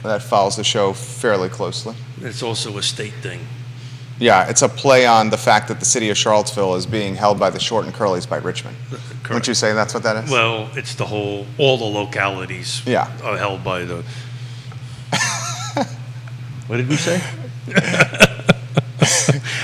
that follows the show fairly closely. It's also a state thing. Yeah, it's a play on the fact that the city of Charlottesville is being held by the short and curlies by Richmond. Correct. Wouldn't you say that's what that is? Well, it's all the localities are held by the... What did we say?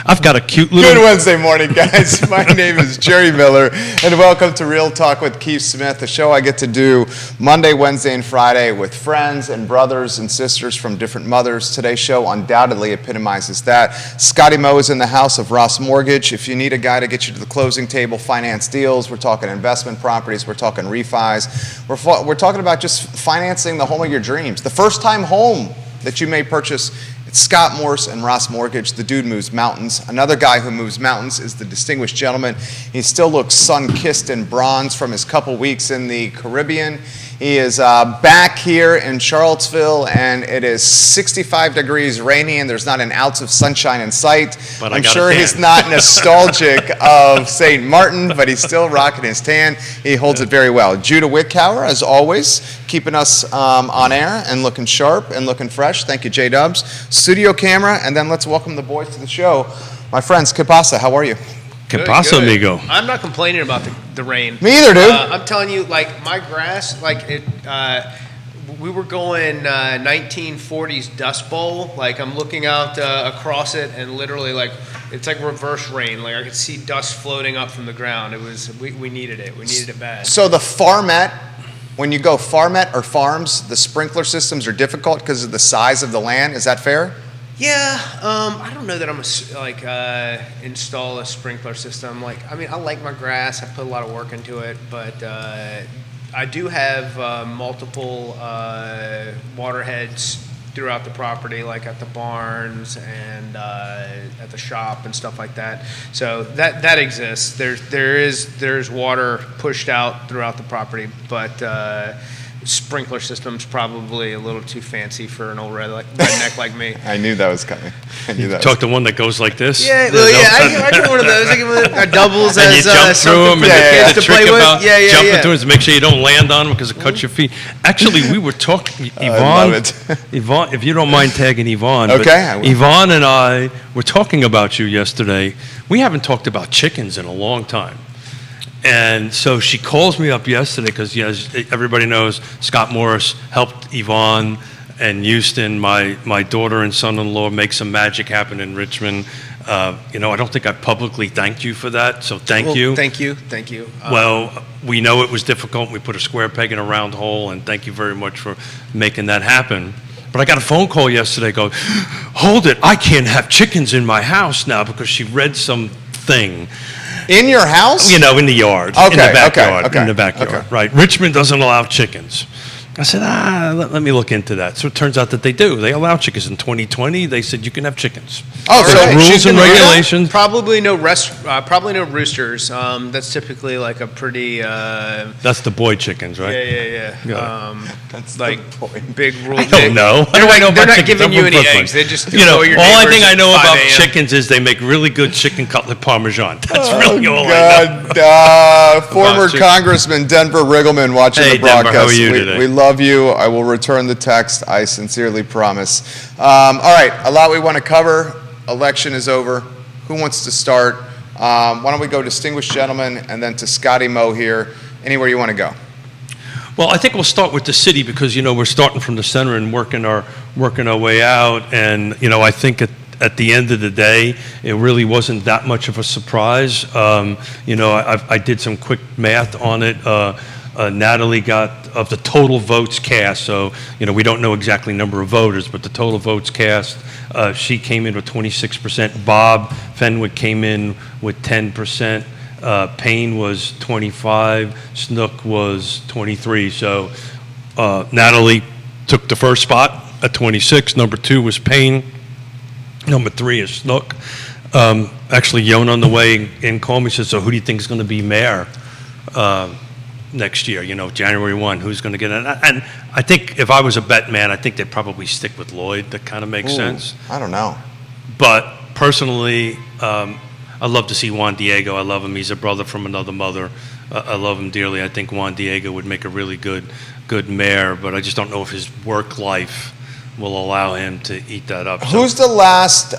I've got a cute little... Good Wednesday morning, guys. My name is Jerry Miller, and welcome to Real Talk with Keith Smith, the show I get to do Monday, Wednesday, and Friday with friends and brothers and sisters from different mothers. Today's show undoubtedly epitomizes that. Scotty Moe is in the house of Ross Mortgage. If you need a guy to get you to the closing table, finance deals, we're talking investment properties, we're talking refis, we're talking about just financing the home of your dreams. The first time home that you may purchase. Scott Morse and Ross Mortgage, the dude moves mountains. Another guy who moves mountains is the distinguished gentleman. He still looks sun-kissed in bronze from his couple weeks in the Caribbean. He is back here in Charlottesville, and it is 65 degrees rainy, and there's not an ounce of sunshine in sight. But I'm sure he's not nostalgic of St. Martin, but he's still rocking his tan. He holds it very well. Judah Wickhauer, as always, keeping us on air and looking sharp and looking fresh. Thank you, J-Dubs. Studio camera, and then let's welcome the boys to the show. My friends, ¿Qué pasa? How are you? ¿Qué pasa, amigo? I'm not complaining about the rain. Me either, dude. I'm telling you, like, my grass, like, we were going 1940s Dust Bowl. Like, I'm looking out across it, and literally, like, it's like reverse rain. Like, I could see dust floating up from the ground. It was, we needed it. We needed it bad. So the farmette, when you go farmette or farms, the sprinkler systems are difficult because of the size of the land. Is that fair? Yeah, I don't know that I'm install a sprinkler system. Like, I mean, I like my grass. I put a lot of work into it, but I do have multiple water heads throughout the property, like at the barns and at the shop and stuff like that. So that exists. There's water pushed out throughout the property, but sprinkler system's probably a little too fancy for an old redneck like me. I knew that was coming. Talk to one that goes like this. Yeah, well, I get one of those. I get one of doubles and as you jump through them, for and the the kids to play trick with. about jumping through is to make sure you don't land on them because it cuts your feet. Actually, we were talking, Yvonne, Yvonne, if you don't mind tagging Yvonne. Okay. Yvonne and I were talking about you yesterday. We haven't talked about chickens in a long time. And so she calls me up yesterday because, as everybody knows, Scott Morris helped Yvonne and Houston, my daughter and son-in-law, make some magic happen in Richmond. I don't think I publicly thanked you for that, so thank you. Thank you. Well, we know it was difficult. We put a square peg in a round hole, and thank you very much for making that happen. But I got a phone call yesterday going, hold it, I can't have chickens in my house now because she read something. In your house? In the yard. Okay, in the backyard. okay, In the backyard, okay. right. Richmond doesn't allow chickens. I said, let me look into that. So it turns out that they do. They allow chickens. In 2020, they said you can have chickens. Oh, so there's rules and regulations. Probably no roosters. That's typically like a pretty. That's the boy chickens, right? Yeah. That's like the point. big rule. I don't know. They're not giving you any eggs. They just all I think I know about chickens is they make really good chicken cutlet parmesan. That's really all I know. Former Congressman Denver Riggleman watching the broadcast. Denver, how are you today? We love you. I will return the text. I sincerely promise. All right, a lot we want to cover. Election is over. Who wants to start? Why don't we go distinguished gentlemen and then to Scotty Moe here. Anywhere you want to go. Well, I think we'll start with the city because, we're starting from the center and working our way out. And, I think at the end of the day, it really wasn't that much of a surprise. I did some quick math on it. Natalie got, of the total votes cast, so, we don't know exactly number of voters, but the total votes cast, she came in with 26%. Bob Fenwick came in with 10%. Payne was 25. Snook was 23. So Natalie took the first spot at 26. Number 2 was Payne. Number 3 is Snook. Actually, Yonna on the way in called me and said, so who do you think is going to be mayor next year? January 1, who's going to get it? And I think if I was a bet man, I think they'd probably stick with Lloyd. That kind of makes sense. I don't know. But personally, I love to see Juan Diego. I love him. He's a brother from another mother. I love him dearly. I think Juan Diego would make a really good mayor, but I just don't know if his work life will allow him to eat that up. So- Who's the last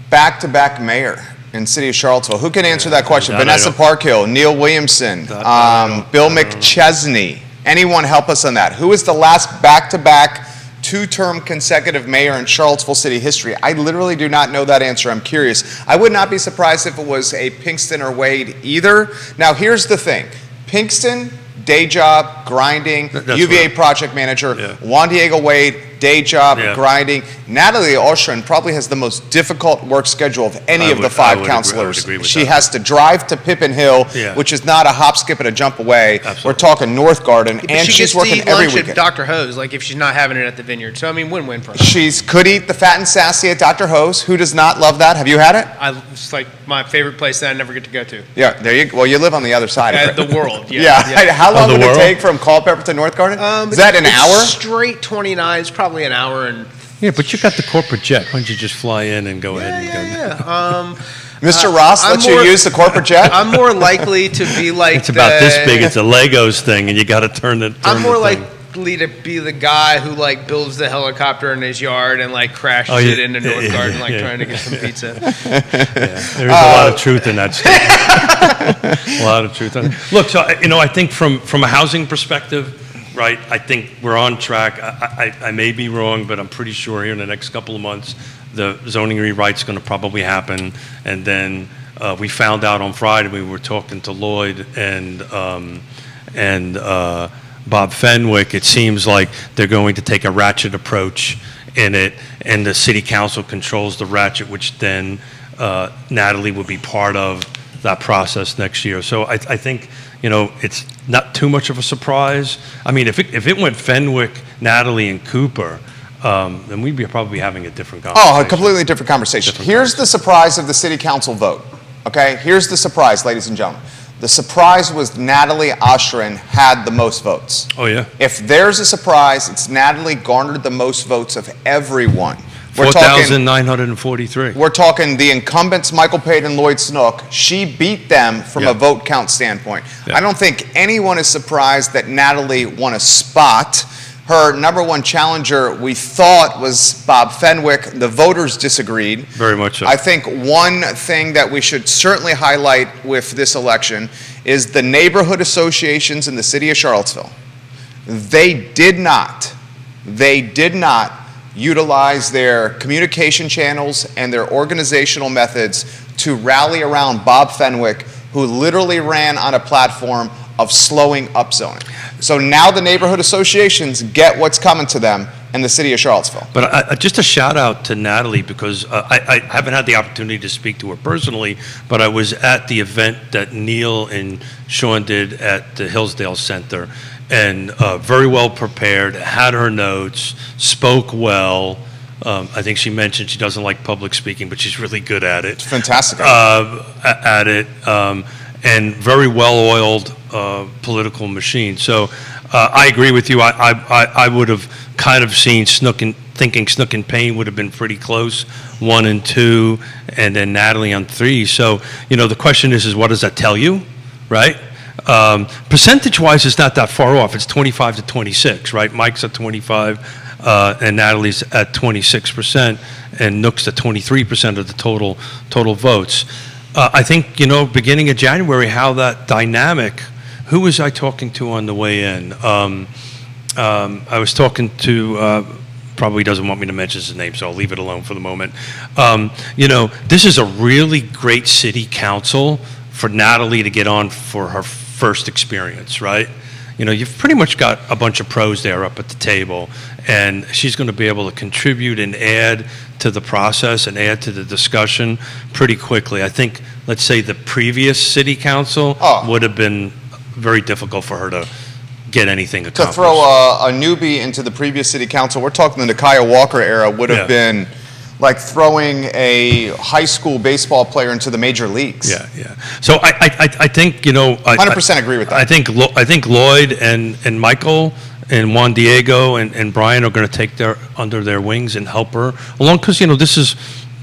back-to-back mayor in city of Charlottesville? Who can answer that question? that I Vanessa don't- Parkhill, Neil Williamson, That I don't- Bill I don't know. McChesney. Anyone help us on that? Who is the last back-to-back two-term consecutive mayor in Charlottesville city history? I literally do not know that answer. I'm curious. I would not be surprised if it was a Pinkston or Wade either. Now, here's the thing. Pinkston, day job, grinding, That's UVA right. project manager. Yeah. Juan Diego Wade, day job, Yeah. grinding. Natalie Oshrin probably has the most difficult work schedule of any I of the would- I five would councilors. agree with She that. has to drive to Pippin Hill, Yeah. which is not a hop, skip, and a jump away. Absolutely. We're talking North Garden, But and she she's gets to working eat every lunch weekend. at Dr. Ho's, like if she's not having it at the Vineyard. So I mean, win-win for her. She's could eat the fat and sassy at Dr. Ho's. Who does not love that? Have you had it? It's like my favorite place that I never get to go to. Yeah, there you. Well, you live on the other side of it. The world. Yeah. How long the would it world? take from Culpeper to North Garden? Is that an It's hour? Straight 29 is probably an hour and. Yeah, but you got the corporate jet. Why don't you just fly in and go ahead and go? Yeah. Mr. Ross I'm lets you more- use the corporate jet? I'm more likely to be like. It's about this big. It's a Legos thing, and you got to turn it. I'm more the thing. likely to be the guy who like builds the helicopter in his yard and like crashes Oh, yeah. it into North Yeah, Garden, like yeah. trying to get some pizza. There is a lot of truth in that statement. A lot of truth. Look, so I think from a housing perspective, right? I think we're on track. I may be wrong, but I'm pretty sure here in the next couple of months, the zoning rewrite's going to probably happen. And then we found out on Friday, we were talking to Lloyd and Bob Fenwick. It seems like they're going to take a ratchet approach in it, and the city council controls the ratchet, which then Natalie would be part of that process next year. So I think, it's not too much of a surprise. I mean, if it went Fenwick, Natalie, and Cooper, then we'd be probably having a different conversation. Oh, a completely different conversation. Here's the surprise of the city council vote. Okay, here's the surprise, ladies and gentlemen. The surprise was Natalie Oshrin had the most votes. Oh, yeah. If there's a surprise, it's Natalie garnered the most votes of everyone. We're talking 4,943. We're talking the incumbents, Michael Pate and Lloyd Snook. She beat them from Yeah. a vote count standpoint. Yeah. I don't think anyone is surprised that Natalie won a spot. Her number one challenger, we thought, was Bob Fenwick. The voters disagreed. Very much so. I think one thing that we should certainly highlight with this election is the neighborhood associations in the city of Charlottesville. They did not utilize their communication channels and their organizational methods to rally around Bob Fenwick, who literally ran on a platform of slowing up zoning. So now the neighborhood associations get what's coming to them in the city of Charlottesville. But just a shout out to Natalie, because I haven't had the opportunity to speak to her personally, but I was at the event that Neil and Sean did at the Hillsdale Center, and very well prepared, had her notes, spoke well. I think she mentioned she doesn't like public speaking, but she's really good at it. Fantastic. At it, and very well-oiled political machine. So I agree with you. I would have kind of seen thinking Snook and Payne would have been pretty close, 1 and 2, and then Natalie on 3. So, the question is what does that tell you, right? Percentage-wise, it's not that far off. It's 25 to 26, right? Mike's at 25, and Natalie's at 26%, and Nook's at 23% of the total votes. I think, beginning of January, how that dynamic, who was I talking to on the way in? I was talking to, probably doesn't want me to mention his name, so I'll leave it alone for the moment. This is a really great city council for Natalie to get on for her first experience, right? You've pretty much got a bunch of pros there up at the table, and she's going to be able to contribute and add to the process and add to the discussion pretty quickly. I think, let's say, the previous city council would have been very difficult for her to get anything accomplished. To throw a newbie into the previous city council, we're talking the Nakia Walker era, would have been like throwing a high school baseball player into the major leagues. Yeah. So I think, 100% agree with that. I think Lloyd and Michael and Juan Diego and Brian are going to take under their wings and help her along, because this is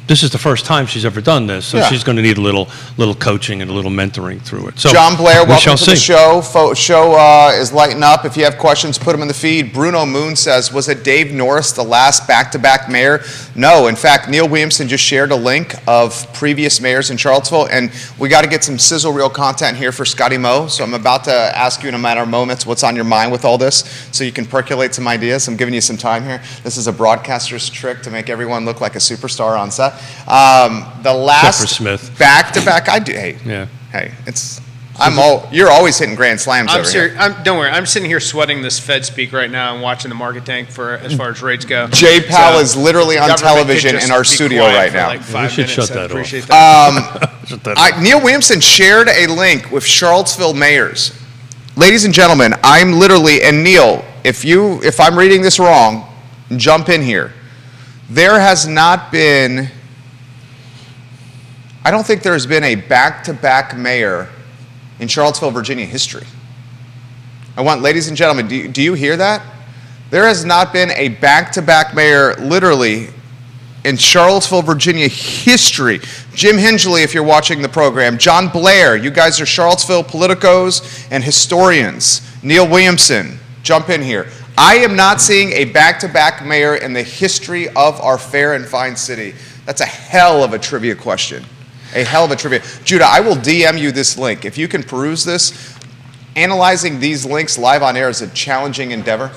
this is the first time she's ever done this, so Yeah. she's going to need a little coaching and a little mentoring through it. So John Blair, we welcome shall to the see. show. Show is lighting up. If you have questions, put them in the feed. Bruno Moon says, was it Dave Norris, the last back-to-back mayor? No. In fact, Neil Williamson just shared a link of previous mayors in Charlottesville, and we got to get some sizzle reel content here for Scotty Moe. So I'm about to ask you in a matter of moments what's on your mind with all this, so you can percolate some ideas. I'm giving you some time here. This is a broadcaster's trick to make everyone look like a superstar on set. The last Except for Smith. back-to-back, I do. Hey, Yeah. hey, you're always hitting grand slams over here. Don't worry. I'm sitting here sweating this Fed speak right now and watching the market tank for as far as rates go. Jay Powell So, is literally on government television could just in our be studio quiet right for now. like 5 should minutes. shut I'd that off. appreciate that. Shut that up. Neil Williamson shared a link with Charlottesville mayors. Ladies and gentlemen, I'm literally, and Neil, if I'm reading this wrong, jump in here. There has not been, I don't think there's been a back-to-back mayor in Charlottesville, Virginia history. I want, ladies and gentlemen, do you hear that? There has not been a back-to-back mayor, literally, in Charlottesville, Virginia history. Jim Hingley, if you're watching the program. John Blair, you guys are Charlottesville politicos and historians. Neil Williamson, jump in here. I am not seeing a back-to-back mayor in the history of our fair and fine city. That's a hell of a trivia question. A hell of a trivia. Judah, I will DM you this link. If you can peruse this, analyzing these links live on air is a challenging endeavor.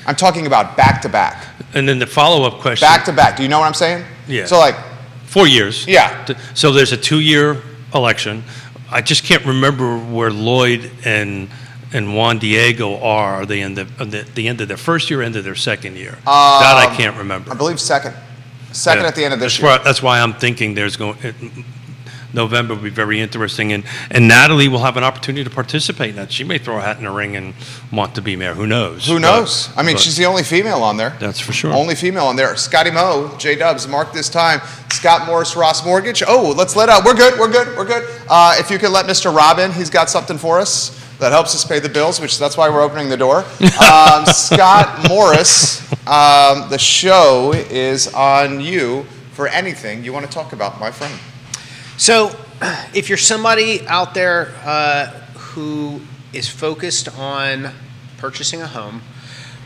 I'm talking about back-to-back. And then the follow-up question. Back-to-back. Do you know what I'm saying? Yeah. So like, 4 years. Yeah. So there's a 2-year election. I just can't remember where Lloyd and Juan Diego are. Are they in the end of their first year, end of their second year? That I can't remember. I believe second. Second Yeah. at the end of this That's year. why- That's why I'm thinking November will be very interesting, and Natalie will have an opportunity to participate in that. She may throw a hat in the ring and want to be mayor. Who knows? Who knows? I mean, but she's the only female on there. that's for sure. Only female on there. Scotty Moe, J-Dubs, mark this time. Scott Morris, Ross Mortgage. Oh, let's let out. We're good. If you could let Mr. Robin, he's got something for us that helps us pay the bills, which that's why we're opening the door. Scott Morris, the show is on you for anything you want to talk about, my friend. So, if you're somebody out there who is focused on purchasing a home,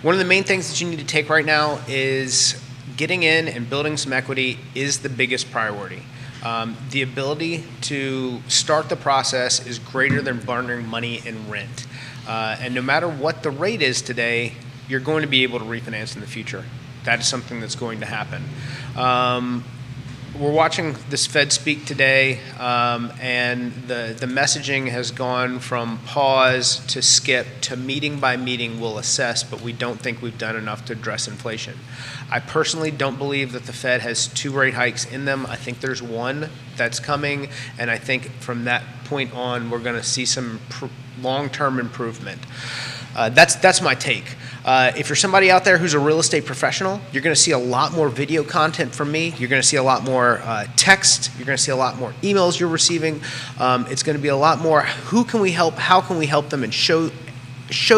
one of the main things that you need to take right now is getting in and building some equity is the biggest priority. The ability to start the process is greater than burning money in rent. And no matter what the rate is today, you're going to be able to refinance in the future. That is something that's going to happen. We're watching this Fed speak today, and the messaging has gone from pause to skip to meeting by meeting we'll assess, but we don't think we've done enough to address inflation. I personally don't believe that the Fed has 2 rate hikes in them. I think there's one that's coming, and I think from that point on we're going to see some long-term improvement. That's my take. If you're somebody out there who's a real estate professional, you're going to see a lot more video content from me. You're going to see a lot more text. You're going to see a lot more emails you're receiving. It's going to be a lot more, who can we help, how can we help them, and show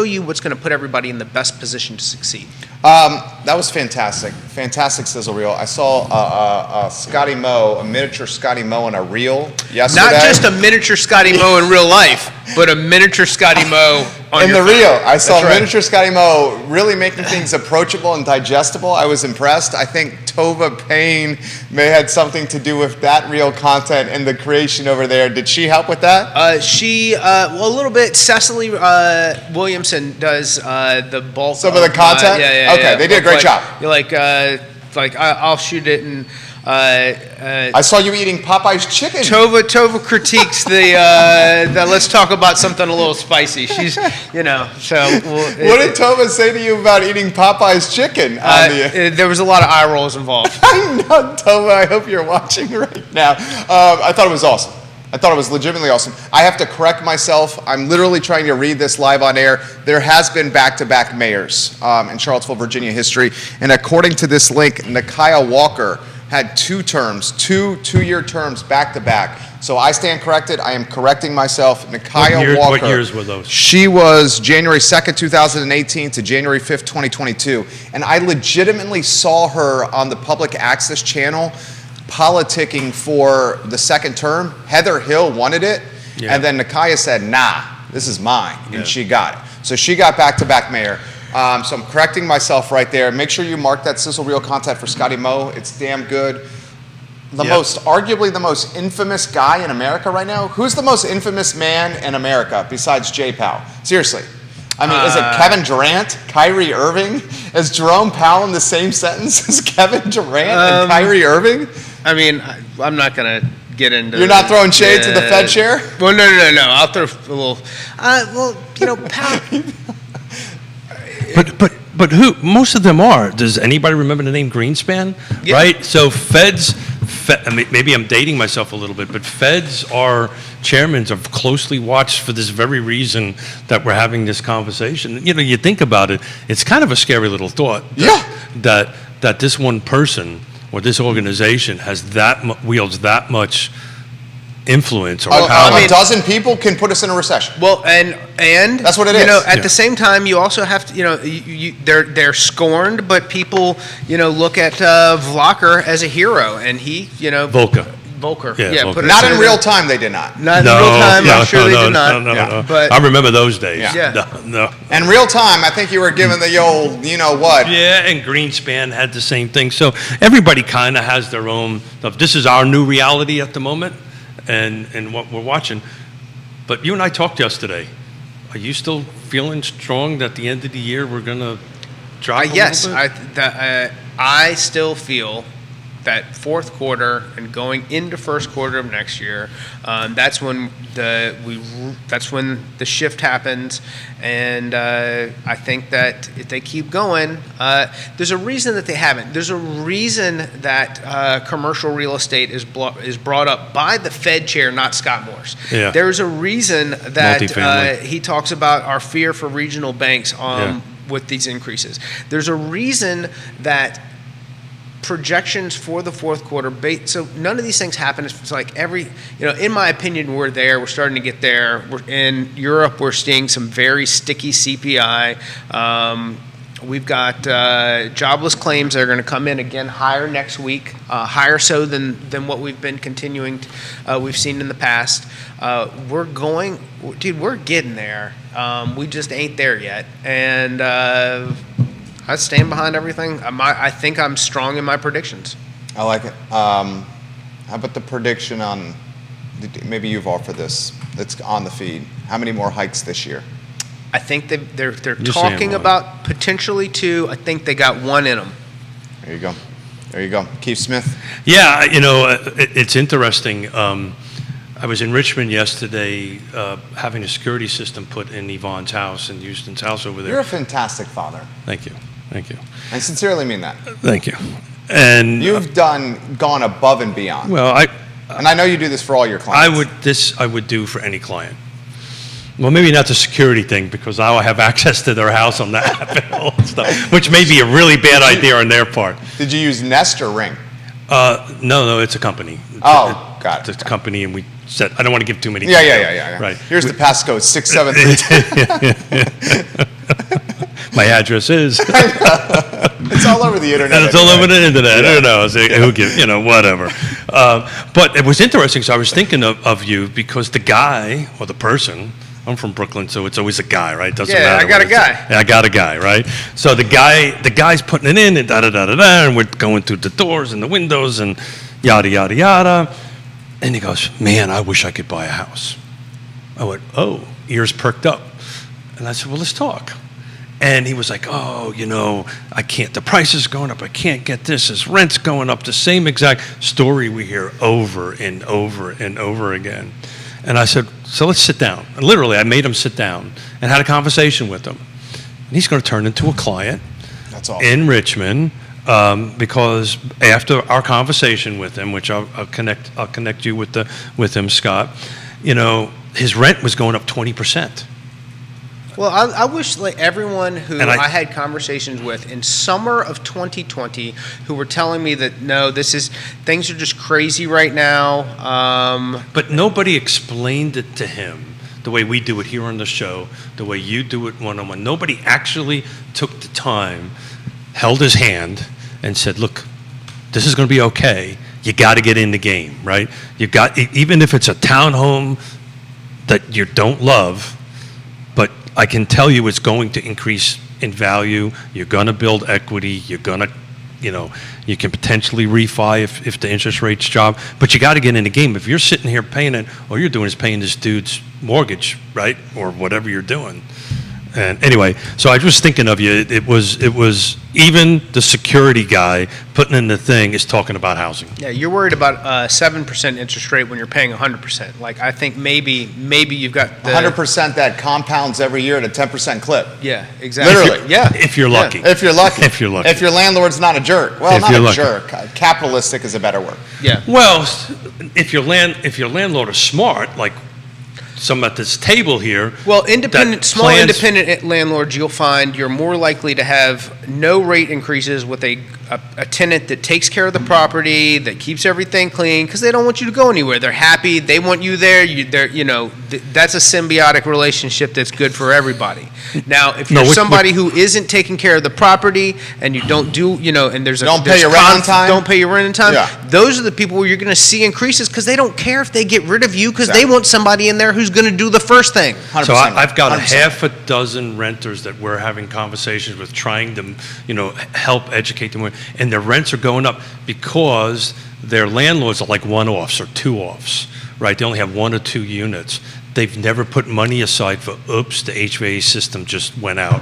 you what's going to put everybody in the best position to succeed. That was fantastic. Fantastic sizzle reel. I saw Scotty Moe, a miniature Scotty Moe in a reel yesterday. Not just a miniature Scotty Moe in real life, but a miniature Scotty Moe on in your the phone. reel. I saw That's right. miniature Scotty Moe really making things approachable and digestible. I was impressed. I think Tova Payne may have had something to do with that reel content and the creation over there. Did she help with that? Well, a little bit. Cecily Williamson does the bulk. Some of the content? Yeah. Okay, they did a great job. You're like I'll shoot it, and I saw you eating Popeye's chicken. Tova critiques the let's talk about something a little spicy. She's, so. What did Tova say to you about eating Popeye's chicken? There was a lot of eye rolls involved. I know, Tova. I hope you're watching right now. I thought it was awesome. I thought it was legitimately awesome. I have to correct myself. I'm literally trying to read this live on air. There has been back-to-back mayors in Charlottesville, Virginia history. And according to this link, Nakia Walker had 2 terms, two-year terms back-to-back. So I stand corrected. I am correcting myself. Nakia Walker. What years were those? She was January 2nd, 2018 to January 5th, 2022. And I legitimately saw her on the public access channel politicking for the second term. Heather Hill wanted it, and then Nakaya said, nah, this is mine, and she got it. So she got back-to-back mayor. So I'm correcting myself right there. Make sure you mark that sizzle reel content for Scotty Moe. It's damn good. Arguably the most infamous guy in America right now. Who's the most infamous man in America besides Jay Powell? Seriously. I mean, is it Kevin Durant, Kyrie Irving? Is Jerome Powell in the same sentence as Kevin Durant and Kyrie Irving? I mean, I'm not going to get into... You're not throwing shade to the Fed chair? Well, no. I'll throw a little... Powell... But who? Most of them are. Does anybody remember the name Greenspan? Yeah. Right. So I mean, maybe I'm dating myself a little bit, but Feds are chairmen are closely watched for this very reason that we're having this conversation. You know, you think about it, it's kind of a scary little thought. That this one person or this organization has wields that much influence or power. A dozen people can put us in a recession. Well, and that's what it is. You know, at the same time, you also have to, you know, they're scorned, but people, you know, look at Vlocker as a hero, and he, you know, Volker. Yeah, Volker. Not in real time, they did not. Not in real time, I'm sure they did not. No. But I remember those days. Yeah. No. In real time, I think you were given the old, you know what. Yeah, and Greenspan had the same thing. So everybody kind of has their own stuff. This is our new reality at the moment. And what we're watching. But you and I talked yesterday. Are you still feeling strong that at the end of the year we're going to drop a yes, little bit? I still feel that fourth quarter and going into first quarter of next year, that's when the shift happens, and I think that if they keep going, there's a reason that they haven't. There's a reason that commercial real estate is brought up by the Fed chair, not Scott Morse. Yeah. There's a reason that he talks about our fear for regional banks with these increases. There's a reason that projections for the fourth quarter, so none of these things happen. It's like in my opinion, we're there. We're starting to get there. We're in Europe. We're seeing some very sticky CPI. We've got jobless claims that are going to come in again higher next week, higher so than what we've been we've seen in the past. We're getting there. We just ain't there yet, and I stand behind everything. I think I'm strong in my predictions. I like it. How about the prediction on, maybe you've offered this, that's on the feed. How many more hikes this year? I think they're talking about potentially 2. I think they got 1 in them. There you go. Keith Smith? Yeah, you know, it's interesting. I was in Richmond yesterday having a security system put in Yvonne's house, in Houston's house over there. You're a fantastic father. Thank you. I sincerely mean that. Thank you. And you've gone above and beyond. Well, and I know you do this for all your clients. I would do for any client. Well, maybe not the security thing, because I will have access to their house on the app and all that stuff, which may be a really bad idea on their part. Did you use Nest or Ring? No, it's a company. Got it. It's a company, and we said, I don't want to give too many details. Yeah. Right. Here's the passcode, 673. My address is. It's all over the internet. It's all over the internet. Who knows? Who gives? Whatever. But it was interesting. So I was thinking of you because the guy or the person. I'm from Brooklyn, so it's always a guy, right? Doesn't matter. I got a guy. I got a guy, right? So the guy's putting it in and and we're going through the doors and the windows and yada yada yada. And he goes, "Man, I wish I could buy a house." I went, "Oh," ears perked up, and I said, "Well, let's talk." And he was like, "Oh, I can't. The price is going up. I can't get this. His rent's going up." The same exact story we hear over and over and over again. And I said, "So let's sit down." And literally, I made him sit down and had a conversation with him. And he's going to turn into a client. That's awesome. In Richmond, because after our conversation with him, which I'll connect you with him, Scott. His rent was going up 20%. Well, I wish everyone who I had conversations with in summer of 2020 who were telling me that, no, things are just crazy right now. But nobody explained it to him the way we do it here on the show, the way you do it one-on-one. Nobody actually took the time, held his hand, and said, "Look, this is going to be okay. you got to get in the game, right? Even if it's a townhome that you don't love, but I can tell you it's going to increase in value. You're going to build equity. You're going to, you can potentially refi if the interest rates drop, but you got to get in the game. If you're sitting here paying it, all you're doing is paying this dude's mortgage, right? Or whatever you're doing. And anyway, so I was thinking of you. It was even the security guy putting in the thing is talking about housing. Yeah, you're worried about 7% interest rate when you're paying 100%. Like, I think maybe you've got the 100% that compounds every year at a 10% clip. Yeah, exactly. Literally. Yeah. If you're lucky. If you're lucky. If you're lucky. If your landlord's not a jerk. Well, If not you're a lucky. jerk. Capitalistic is a better word. Yeah. Well, if your landlord is smart, like some at this table here. Well, that small plans- independent landlords, you'll find you're more likely to have no rate increases with a tenant that takes care of the property, that keeps everything clean, because they don't want you to go anywhere. They're happy. They want you there. That's a symbiotic relationship that's good for everybody. Now, if you're somebody who isn't taking care of the property and you don't do, and Don't pay your rent on time. Don't pay your rent on time. Yeah. Those are the people where you're going to see increases because they don't care if they get rid of you because they want somebody in there who's going to do the first thing. 100%. So I've got a 100%. half a dozen renters that we're having conversations with, trying to, help educate them, and their rents are going up because their landlords are like one-offs or two-offs, right? They only have 1 or 2 units. They've never put money aside for, oops, the HVAC system just went out,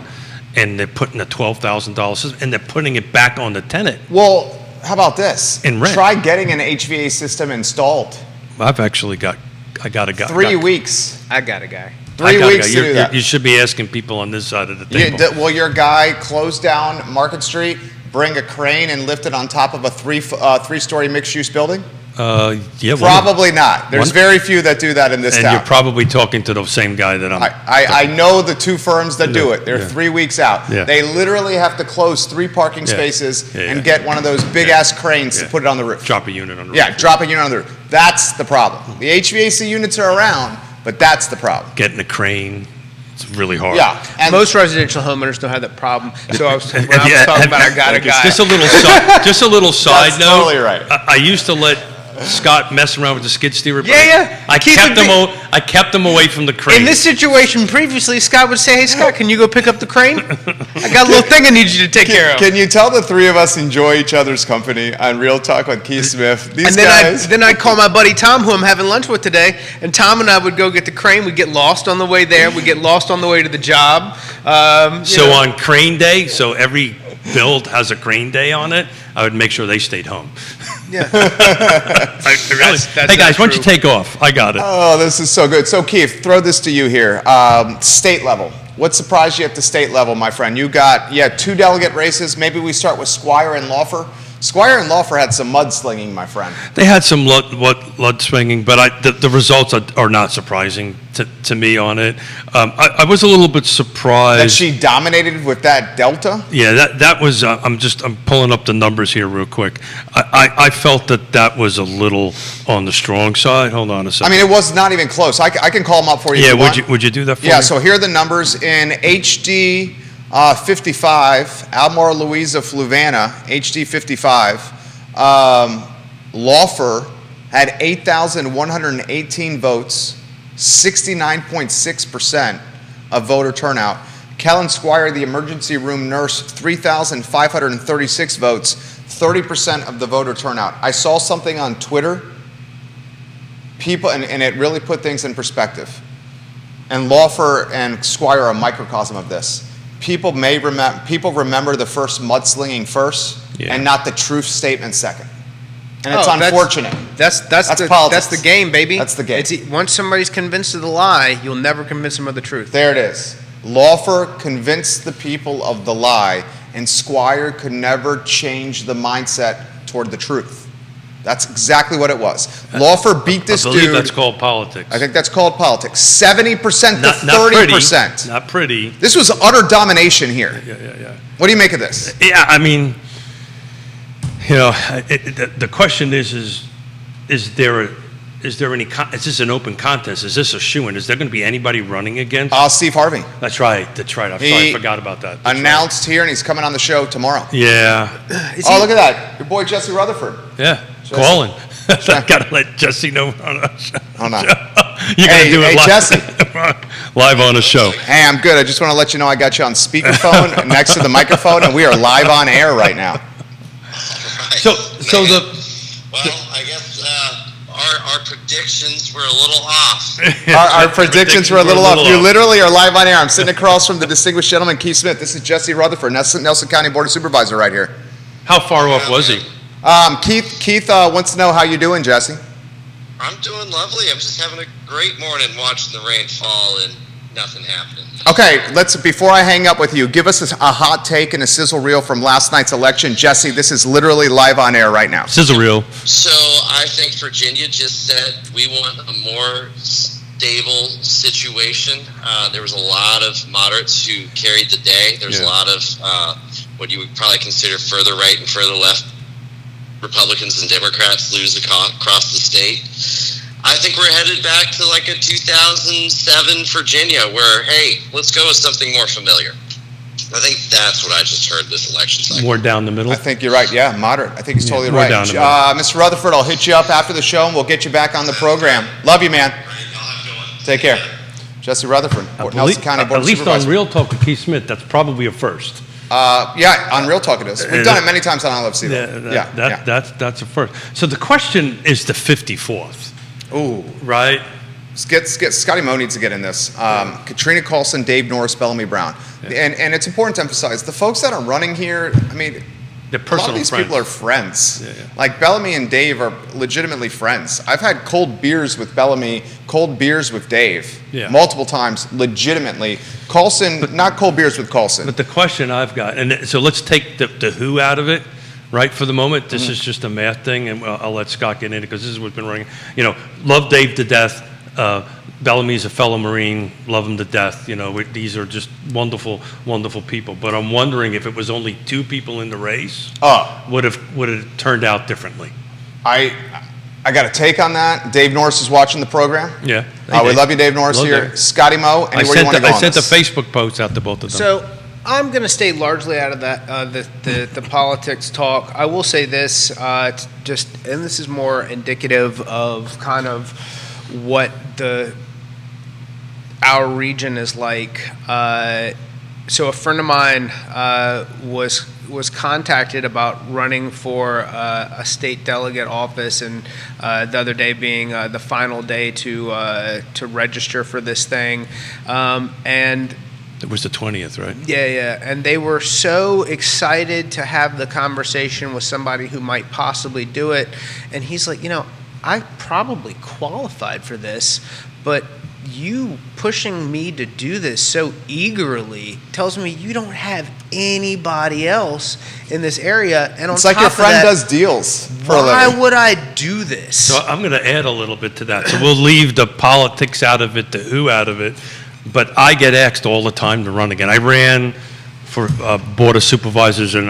and they're putting a $12,000 system, and they're putting it back on the tenant. Well, how about this? In rent. Try getting an HVAC system installed. I've actually got a guy. 3 weeks. I got a guy. 3 weeks to do that. You should be asking people on this side of the table. Will your guy close down Market Street, bring a crane and lift it on top of a three-story mixed-use building? Yeah. Probably not. There's very few that do that in this And town. you're probably talking to the same guy that I'm. I know the 2 firms that do it. They're 3 weeks out. Yeah. They literally have to close 3 parking spaces and get one of those big-ass cranes to put it on the roof. Drop a unit on the roof. Yeah, drop a unit on the roof. That's the problem. The HVAC units are around, but that's the problem. Getting a crane, it's really hard. Yeah. And Most residential homeowners don't have that problem. So I was talking about, I got a guy. Just a little side That's note. totally right. I used to let Scott mess around with the skid steer. but Yeah. I kept him away from the crane. In this situation previously, Scott would say, "Hey, Scott, can you go pick up the crane? I got a little thing I need you to take care of." Can you tell the 3 of us enjoy each other's company on Real Talk with Keith Smith? These guys. Then I'd call my buddy Tom, who I'm having lunch with today, and Tom and I would go get the crane. We'd get lost on the way there. We'd get lost on the way to the job. On crane day, so every build has a crane day on it, I would make sure they stayed home. Yeah. That's hey guys, why don't you take off? I got it. Oh, this is so good. So, Keith, throw this to you here. State level. What surprised you at the state level, my friend? You got 2 delegate races. Maybe we start with Squire and Laufer. Squire and Laufer had some mudslinging, my friend. They had some blood swinging, but the results are not surprising to me on it. I was a little bit surprised That she dominated with that delta? Yeah, that was. I'm pulling up the numbers here real quick. I felt that was a little on the strong side. Hold on a second. I mean, it was not even close. I can call them up for you. Yeah, if you want. would you do that for me? Yeah, so here are the numbers in HD 55, Almore Louisa Fluvanna, HD 55. Laufer had 8,118 votes, 69.6% of voter turnout. Kellen Squire, the emergency room nurse, 3,536 votes, 30% of the voter turnout. I saw something on Twitter, people, and it really put things in perspective. And Laufer and Squire are a microcosm of this. People remember the first mudslinging first, and not the truth statement second. And it's unfortunate. That's politics. That's the game, baby. That's the game. Once somebody's convinced of the lie, you'll never convince them of the truth. There it is. Laufer convinced the people of the lie, and Squire could never change the mindset toward the truth. That's exactly what it was. Laufer beat this dude. I believe that's called politics. I think that's called politics. 70% to 30%. Not pretty. This was utter domination here. Yeah. What do you make of this? Yeah, I mean, the question is there is this an open contest? Is this a shoo-in? Is there going to be anybody running against? Steve Harvey. That's right. I forgot about that. Announced here, and he's coming on the show tomorrow. Yeah. Look at that. Your boy Jesse Rutherford. Yeah. Calling. I gotta let Jesse know we're on a show. Hold on. You gotta do it live. Jesse. Live on a show. Hey, I'm good. I just want to let you know I got you on speakerphone next to the microphone, and we are live on air right now. So I guess our predictions were a little off. Our predictions were a little off. You off. literally are live on air. I'm sitting across from the distinguished gentleman, Keith Smith. This is Jesse Rutherford, Nelson County Board of Supervisor right here. How far off was he? Keith wants to know how you doing, Jesse. I'm doing lovely. I'm just having a great morning watching the rain fall and nothing happening. Okay, before I hang up with you, give us a hot take and a sizzle reel from last night's election. Jesse, this is literally live on air right now. Sizzle reel. So I think Virginia just said we want a more stable situation. There was a lot of moderates who carried the day. There's a lot of what you would probably consider further right and further left Republicans and Democrats lose across the state. I think we're headed back to like a 2007 Virginia where, hey, let's go with something more familiar. I think that's what I just heard this election cycle. More down the middle. I think you're right. Yeah, moderate. I think he's totally more right. down the middle. Mr. Rutherford, I'll hit you up after the show and we'll get you back on the program. Love you, man. Take care. Jesse Rutherford, Nelson County Board of At least Supervisors. on Real Talk with Keith Smith, that's probably a first. Yeah, on Real Talk it is. We've done it many times on I Love CVille. That's a first. So the question is the 54th. Ooh. Right? Scotty Moe needs to get in this. Katrina Carlson, Dave Norris, Bellamy Brown. Yeah. And it's important to emphasize, the folks that are running here, I mean, They're a lot personal of these friends. people are friends. Yeah. Like Bellamy and Dave are legitimately friends. I've had cold beers with Bellamy, cold beers with Dave, multiple times, legitimately. Carlson, not cold beers with Carlson. But the question I've got, and so let's take the who out of it, right, for the moment. This is just a math thing, and I'll let Scott get in it because this is what's been running. Love Dave to death. Bellamy's a fellow Marine, love him to death. These are just wonderful, wonderful people. But I'm wondering if it was only two people in the race, would it turned out differently? I got a take on that. Dave Norris is watching the program. Yeah. We love you, Dave Norris here. Dave. Scotty Moe, anywhere you want to go I on sent a this? Facebook post out to both of them. So I'm going to stay largely out of that the politics talk. I will say this, and this is more indicative of kind of what our region is like. So a friend of mine was contacted about running for a state delegate office, and the other day being the final day to register for this thing, and it was the 20th, right? Yeah, and they were so excited to have the conversation with somebody who might possibly do it, and he's like, I probably qualified for this, but you pushing me to do this so eagerly tells me you don't have anybody else in this area. And it's like your friend does deals for a living. Why would I do this? So I'm going to add a little bit to that. So we'll leave the politics out of it, the who out of it. But I get asked all the time to run again. I ran for Board of Supervisors in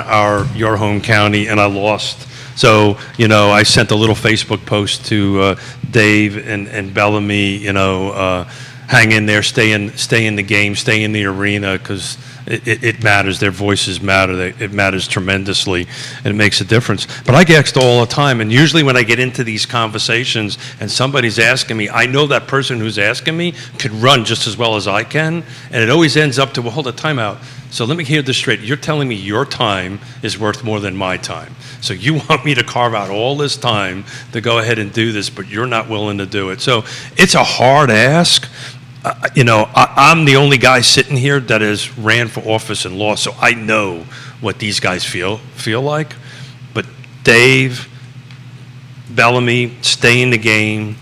your home county, and I lost. So, I sent a little Facebook post to Dave and Bellamy, hang in there, stay in the game, stay in the arena, because it matters. Their voices matter. It matters tremendously, and it makes a difference. But I get asked all the time, and usually when I get into these conversations and somebody's asking me, I know that person who's asking me could run just as well as I can, and it always ends up to, well, hold a timeout. So let me hear this straight. You're telling me your time is worth more than my time. So you want me to carve out all this time to go ahead and do this, but you're not willing to do it. So it's a hard ask. I'm the only guy sitting here that has ran for office and lost, so I know what these guys feel like. But Dave, Bellamy, stay in the game,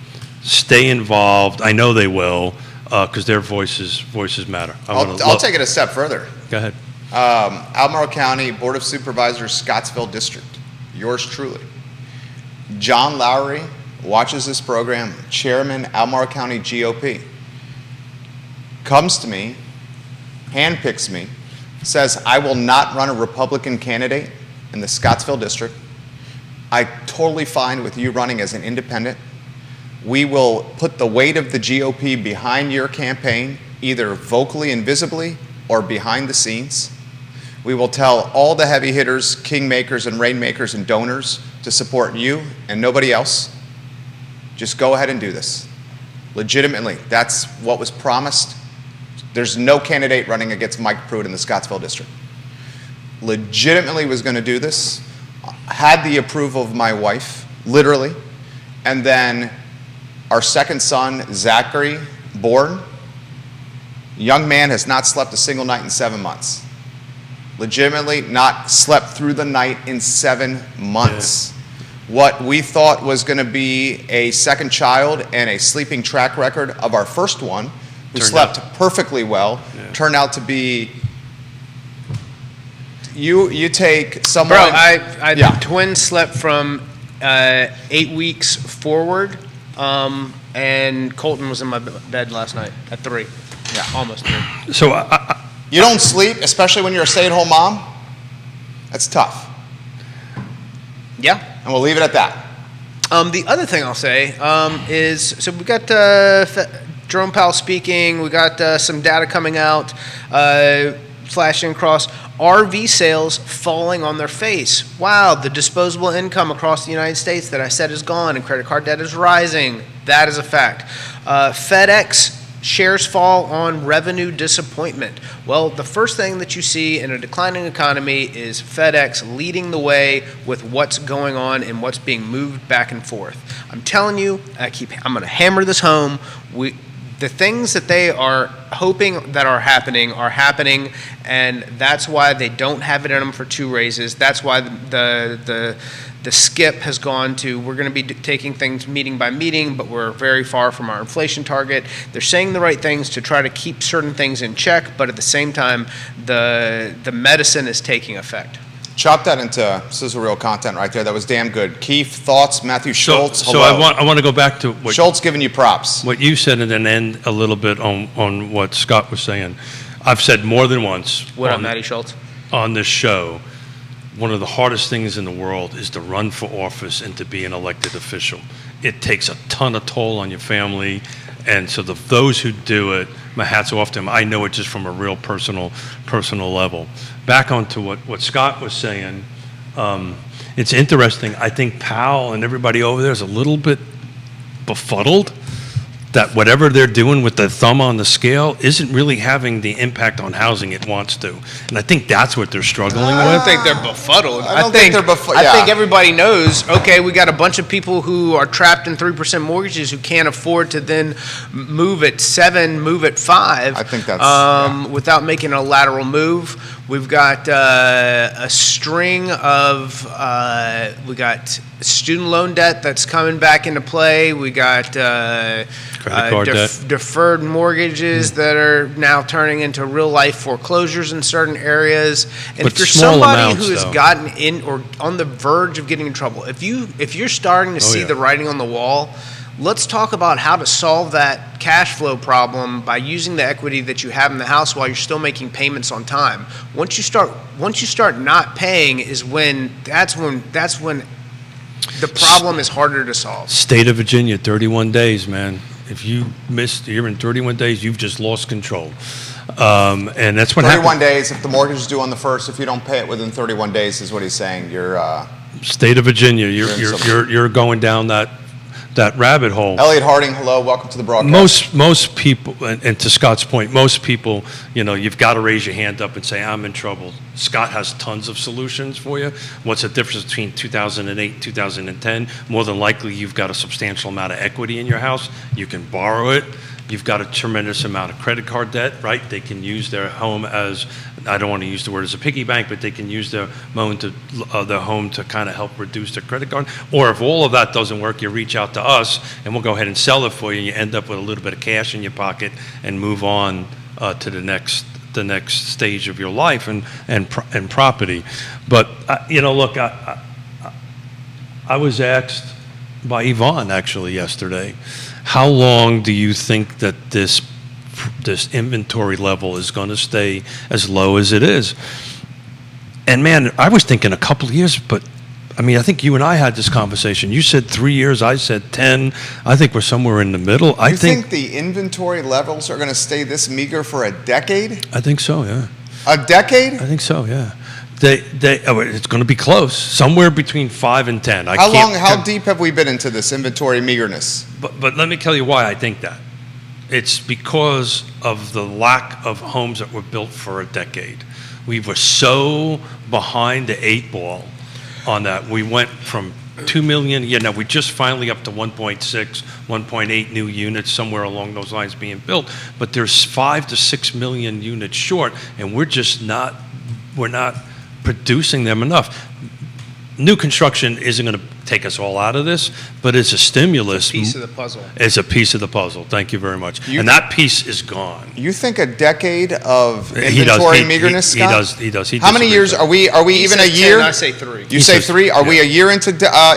stay involved. I know they will, because their voices matter. I'll take it a step further. Go ahead. Albemarle County Board of Supervisors, Scottsville District. Yours truly. John Lowry watches this program, Chairman, Albemarle County GOP. Comes to me, handpicks me, says, I will not run a Republican candidate in the Scottsville District. I'm totally fine with you running as an independent. We will put the weight of the GOP behind your campaign, either vocally and visibly or behind the scenes. We will tell all the heavy hitters, kingmakers and rainmakers and donors to support you and nobody else. Just go ahead and do this. Legitimately, that's what was promised. There's no candidate running against Mike Pruitt in the Scottsville district. Legitimately was going to do this, had the approval of my wife, literally, and then our second son, Zachary, born. Young man has not slept a single night in 7 months. Legitimately not slept through the night in 7 months. Yeah. What we thought was going to be a second child and a sleeping track record of our first one, who slept perfectly well, turned out to be. You take someone. Bro, I twins slept from 8 weeks forward, and Colton was in my bed last night at 3. Yeah, almost 3. So you don't sleep, especially when you're a stay-at-home mom. That's tough. Yeah. And we'll leave it at that. The other thing I'll say is, so we got Jerome Powell speaking. We got some data coming out, flashing across. RV sales falling on their face. Wow, the disposable income across the United States that I said is gone and credit card debt is rising. That is a fact. FedEx shares fall on revenue disappointment. Well, the first thing that you see in a declining economy is FedEx leading the way with what's going on and what's being moved back and forth. I'm telling you, I'm going to hammer this home. The things that they are hoping that are happening, and that's why they don't have it in them for 2 raises. That's why the skip has gone to, we're going to be taking things meeting by meeting, but we're very far from our inflation target. They're saying the right things to try to keep certain things in check, but at the same time, the medicine is taking effect. Chop that into sizzle reel content right there. That was damn good. Keith, thoughts? Matthew Schultz, so hello. I want to go back to what Schultz giving you props. What you said and then end a little bit on what Scott was saying. I've said more than once. What up, Matty Schultz? On this show, one of the hardest things in the world is to run for office and to be an elected official. It takes a ton of toll on your family, and so those who do it, my hat's off to them. I know it just from a real personal level. Back onto what Scott was saying, it's interesting. I think Powell and everybody over there is a little bit befuddled that whatever they're doing with the thumb on the scale isn't really having the impact on housing it wants to. And I think that's what they're struggling with. I don't think they're befuddled. I think they're befuddled. I think everybody knows, okay, we got a bunch of people who are trapped in 3% mortgages who can't afford to then move at 7, move at 5. I think that's without making a lateral move. We've got a string of, we got student loan debt that's coming back into play. We got credit card debt. Deferred mortgages that are now turning into real life foreclosures in certain areas. And But if you're small somebody amounts, who has though. gotten in or on the verge of getting in trouble, if you're starting to see yeah. the writing on the wall, let's talk about how to solve that cash flow problem by using the equity that you have in the house while you're still making payments on time. Once you start not paying that's when the problem is harder to solve. State of Virginia, 31 days, man. If you missed here in 31 days, you've just lost control. And that's what 31 happened. days, if the mortgage is due on the 1st, if you don't pay it within 31 days is what he's saying, you're State of Virginia, some- you're going down that rabbit hole. Elliot Harding, hello, welcome to the broadcast. Most people, and to Scott's point, most people, you've got to raise your hand up and say, I'm in trouble. Scott has tons of solutions for you. What's the difference between 2008 and 2010? More than likely, you've got a substantial amount of equity in your house. You can borrow it. You've got a tremendous amount of credit card debt, right? They can use their home as, I don't want to use the word as a piggy bank, but they can use their home to kind of help reduce their credit card. Or if all of that doesn't work, you reach out to us and we'll go ahead and sell it for you. And you end up with a little bit of cash in your pocket and move on to the next stage of your life and property. But look, I was asked by Yvonne actually yesterday, how long do you think that this inventory level is going to stay as low as it is? And man, I was thinking a couple of years, but I think you and I had this conversation. You said 3 years, I said 10. I think we're somewhere in the middle. You think the inventory levels are going to stay this meager for a decade? I think so, yeah. A decade? I think so, yeah. It's going to be close, somewhere between 5 and 10. How deep have we been into this inventory meagerness? But let me tell you why I think that. It's because of the lack of homes that were built for a decade. We were so behind the 8 ball on that. We went from 2 million, now we're just finally up to 1.6, 1.8 new units, somewhere along those lines being built. But there's 5 to 6 million units short, and we're not producing them enough. New construction isn't going to take us all out of this, but it's a stimulus. Piece of the puzzle. It's a piece of the puzzle. Thank you very much. And that piece is gone. You think a decade of inventory meagerness, Scott? He does. How many years are we? Are we even a year? 10, I say 3. You say 3? Are we a year into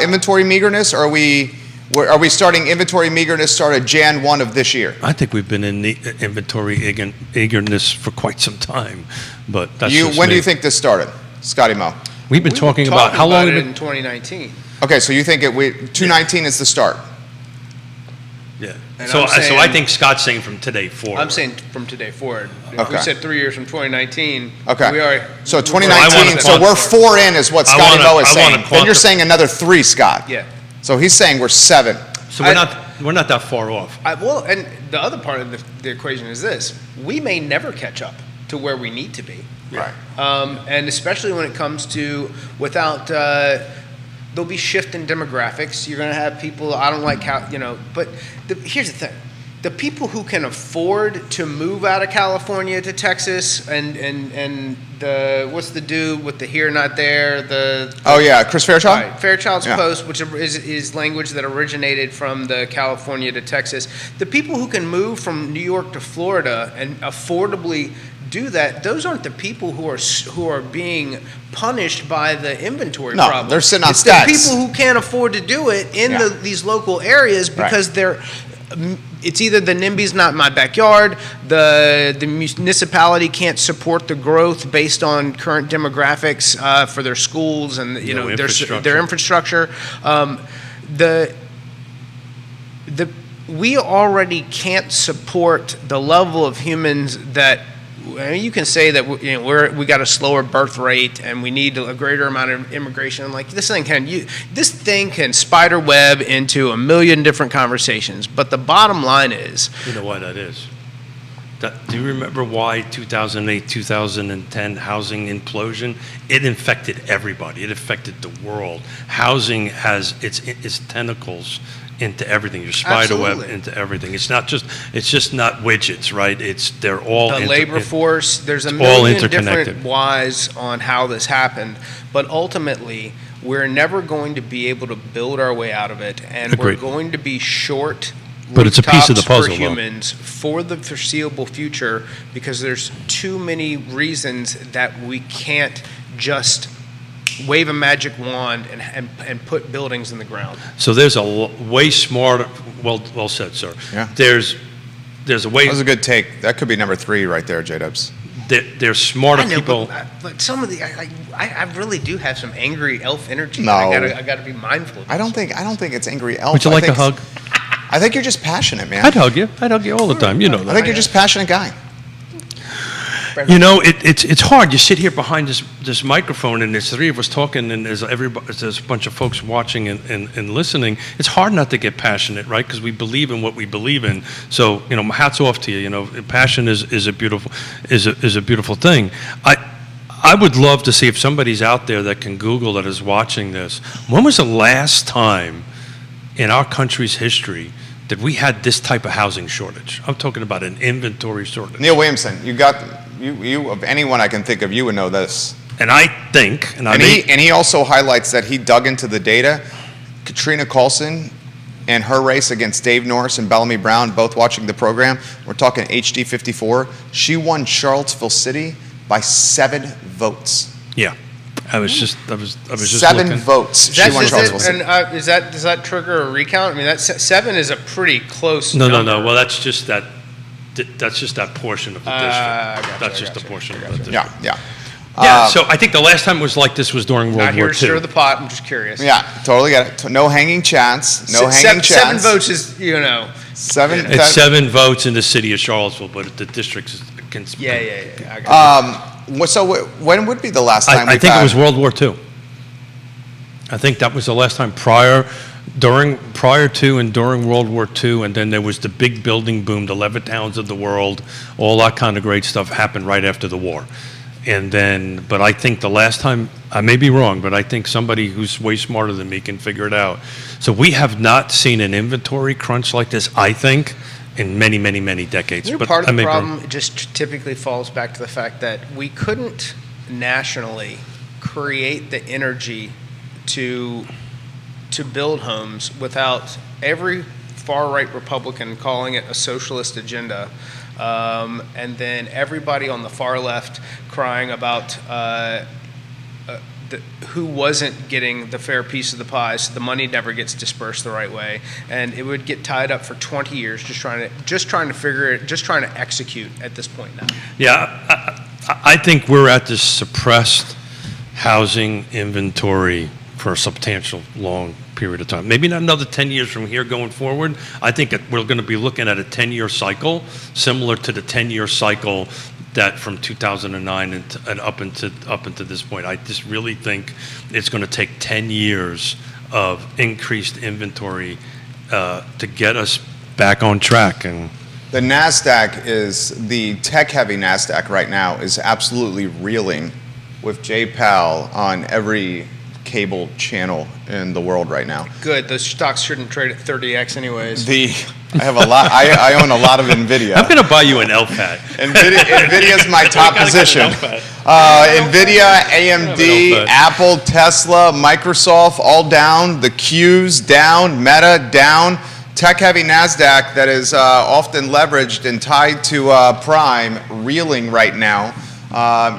inventory meagerness, or are we starting inventory meagerness started Jan 1 of this year? I think we've been in the inventory eagerness for quite some time, but that's just when do me. you think this started, Scotty Mo? We've been talking about how long it in 2019. Okay, so you think 2019 is the start? Yeah. And So I'm saying- I think Scott's saying from today forward. I'm saying from today forward. If Okay. we said 3 years from 2019, Okay. we are. So I 2019. wanna So we're 4 in, is what Scotty Mo is I wanna saying. Then you're saying another 3, Scott. Yeah. So he's saying we're 7. So we're not that far off. Well, and the other part of the equation is this: we may never catch up to where we need to be. Right. And especially when it comes to without, there'll be shift in demographics. You're going to have people, I don't like how, but here's the thing. The people who can afford to move out of California to Texas and what's the dude with the here, not there, Oh, yeah, Chris Fairchild? Right, Fairchild's Yeah. Post, which is language that originated from the California to Texas. The people who can move from New York to Florida and affordably do that, those aren't the people who are being punished by the inventory No, problem. they're sitting on it's stats. the people who can't afford to do it in Yeah. these local areas because Right. it's either the NIMBY's not in my backyard, the municipality can't support the growth based on current demographics for their schools and their infrastructure. We already can't support the level of humans that. You can say that we got a slower birth rate and we need a greater amount of immigration. Like this thing can spider web into a million different conversations. But the bottom line is, You know why that is? Do you remember why 2008, 2010 housing implosion? It infected everybody. It affected the world. Housing has its tentacles into everything. Your spider web Absolutely. into everything. It's just not widgets, right? They're all the labor force. There's a all million interconnected. different whys on how this happened, but ultimately, we're never going to be able to build our way out of it, and Agreed. we're going to be short. But it's a piece of the rooftops puzzle, for though. humans for the foreseeable future because there's too many reasons that we can't just wave a magic wand and put buildings in the ground. So there's a way smarter. Well said, sir. Yeah. There's a way. That was a good take. That could be number 3 right there, J-Dubs. There's smarter I know, people. but some of the I really do have some angry elf energy. No. I gotta be mindful of I don't this. think it's angry elf. Would you I like a think- hug? I think you're just passionate, man. I'd hug you. I'd hug you all the time. You know I that. think you're just a passionate guy. You know, it's hard. You sit here behind this microphone, and there's 3 of us talking, and there's a bunch of folks watching and listening. It's hard not to get passionate, right? Because we believe in what we believe in. So, hats off to you. Passion is a beautiful thing. I would love to see if somebody's out there that can Google that is watching this. When was the last time in our country's history that we had this type of housing shortage? I'm talking about an inventory shortage. Neil Williamson, you of anyone I can think of, you would know this. And I think, And he also highlights that he dug into the data. Katrina Coulson and her race against Dave Norris and Bellamy Brown, both watching the program. We're talking HD 54. She won Charlottesville City by 7 votes. yeah, I was just 7 looking. votes. She won Charlottesville City. And does that trigger a recount? I mean, that 7 is a pretty close. No. number. Well, that's just that portion of the district. Gotcha, That's just a gotcha, portion of gotcha. the district. Yeah. Yeah. So I think the last time it was like this was during World Not here War to stir II. the pot. I'm just curious. Yeah, totally get it. No hanging chance. No hanging chance. 7 votes is It's 7 votes in the city of Charlottesville, but the district is against. Yeah. I got When would be the last time I think it was World War II. I think that was the last time prior to and during World War II, and then there was the big building boom, the Levittowns of the world, all that kind of great stuff happened right after the war. And then, but I think the last time, I may be wrong, but I think somebody who's way smarter than me can figure it out. So we have not seen an inventory crunch like this, I think, in many, many, many decades. You know, But part I of the may be wrong. problem just typically falls back to the fact that we couldn't nationally create the energy to build homes without every far-right Republican calling it a socialist agenda, and then everybody on the far left crying about who wasn't getting the fair piece of the pie, so the money never gets dispersed the right way, and it would get tied up for 20 years just trying to execute at this point now. Yeah, I think we're at this suppressed housing inventory for a substantial long period of time. Maybe not another 10 years from here going forward. I think that we're going to be looking at a 10-year cycle, similar to the 10-year cycle that from 2009 and up into this point. I just really think it's going to take 10 years of increased inventory to get us back on track. And The the tech-heavy NASDAQ right now is absolutely reeling with JPAL on every cable channel in the world right now. Good. Those stocks shouldn't trade at 30x anyways. I have a lot. I own a lot of Nvidia. I'm going to buy you an LPAT. Nvidia's my top position. Nvidia, AMD, Apple, Tesla, Microsoft, all down. The Qs down. Meta down. Tech-heavy NASDAQ that is often leveraged and tied to Prime reeling right now.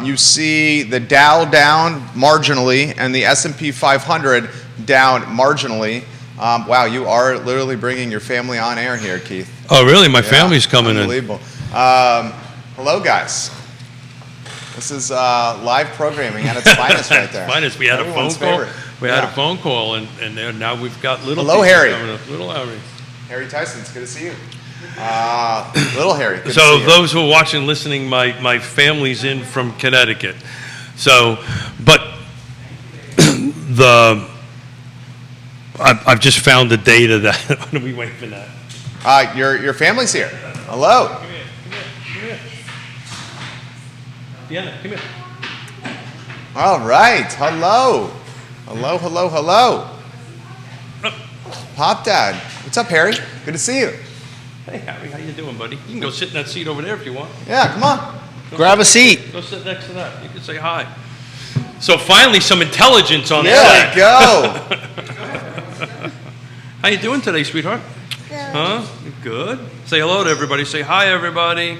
You see the Dow down marginally and the S&P 500 down marginally. Wow, you are literally bringing your family on air here, Keith. Oh, really? My family's coming in. Unbelievable. Hello, guys. This is live programming at its finest right there. Finest. We had Everyone's a phone call. favorite. We had a phone call, and now we've got little. Hello, people Harry. coming up. Little Harry. Harry Tyson, it's good to see you. Little Harry, good to So see you. those who are watching, listening, my family's in from Connecticut. So, but I've just found the data that. What are we waiting for that? Your family's here. Hello. Come here. Yonna, come here. All right. Hello. Hello. Pop Dad. What's up, Harry? Good to see you. Hey, Harry, how you doing, buddy? You can go sit in that seat over there if you want. Yeah, come on. Grab a seat. Go sit next to that. You can say hi. So finally, some intelligence on There that. we go. How you doing today, sweetheart? Good. Huh? Good. Say hello to everybody. Say hi, everybody.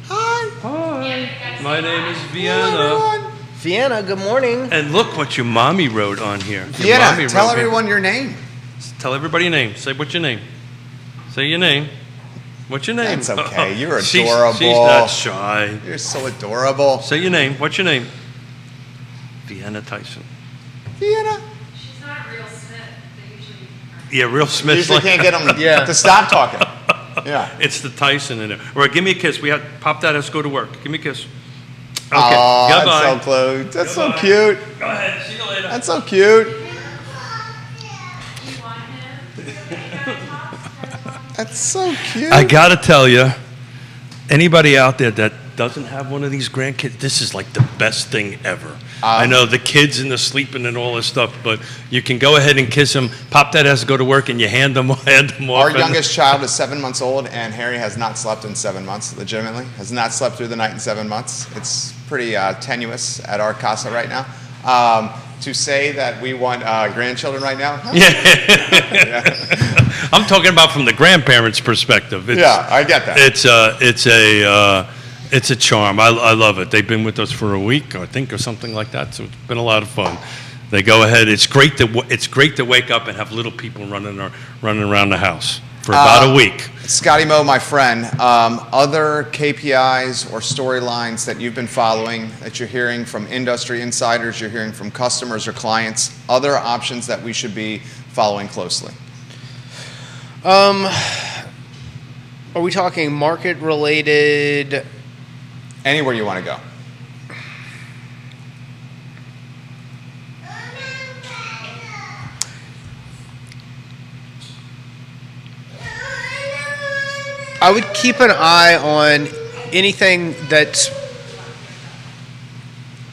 Hi. Hi. My name is Hello, Vienna. everyone. Vienna, good morning. And look what your mommy wrote on here. Your Vienna, mommy tell wrote me- everyone your name. Tell everybody your name. Say what's your name. Say your name. What's your name? It's okay. You're She's adorable. not shy. You're so adorable. Say your name. What's your name? Vienna Tyson. Vienna. She's not real Smith. They usually are. Yeah, real Smith. Usually can't get them Yeah. to stop talking. Yeah. It's the Tyson in there. All right, give me a kiss. We have pop that. Let's go to work. Give me a kiss. Okay. Aw, Goodbye. that's so close. That's so Goodbye. cute. Go ahead. See you later. That's so cute. You want him? That's so cute. I gotta tell you, anybody out there that doesn't have one of these grandkids, this is like the best thing ever. I know the kids and the sleeping and all this stuff, but you can go ahead and kiss them. Pop that has to go to work, and you hand them off. Our youngest child is 7 months old, and Harry has not slept in 7 months, legitimately. Has not slept through the night in 7 months. It's pretty tenuous at our casa right now. To say that we want grandchildren right now? Huh? Yeah. I'm talking about from the grandparents' perspective. Yeah, I get that. It's a charm. I love it. They've been with us for a week, I think, or something like that. So it's been a lot of fun. They go ahead. It's great to wake up and have little people running around the house for about a week. Scotty Moe, my friend, other KPIs or storylines that you've been following, that you're hearing from industry insiders, you're hearing from customers or clients, other options that we should be following closely? Are we talking market related? Anywhere you want to go. I would keep an eye on anything that's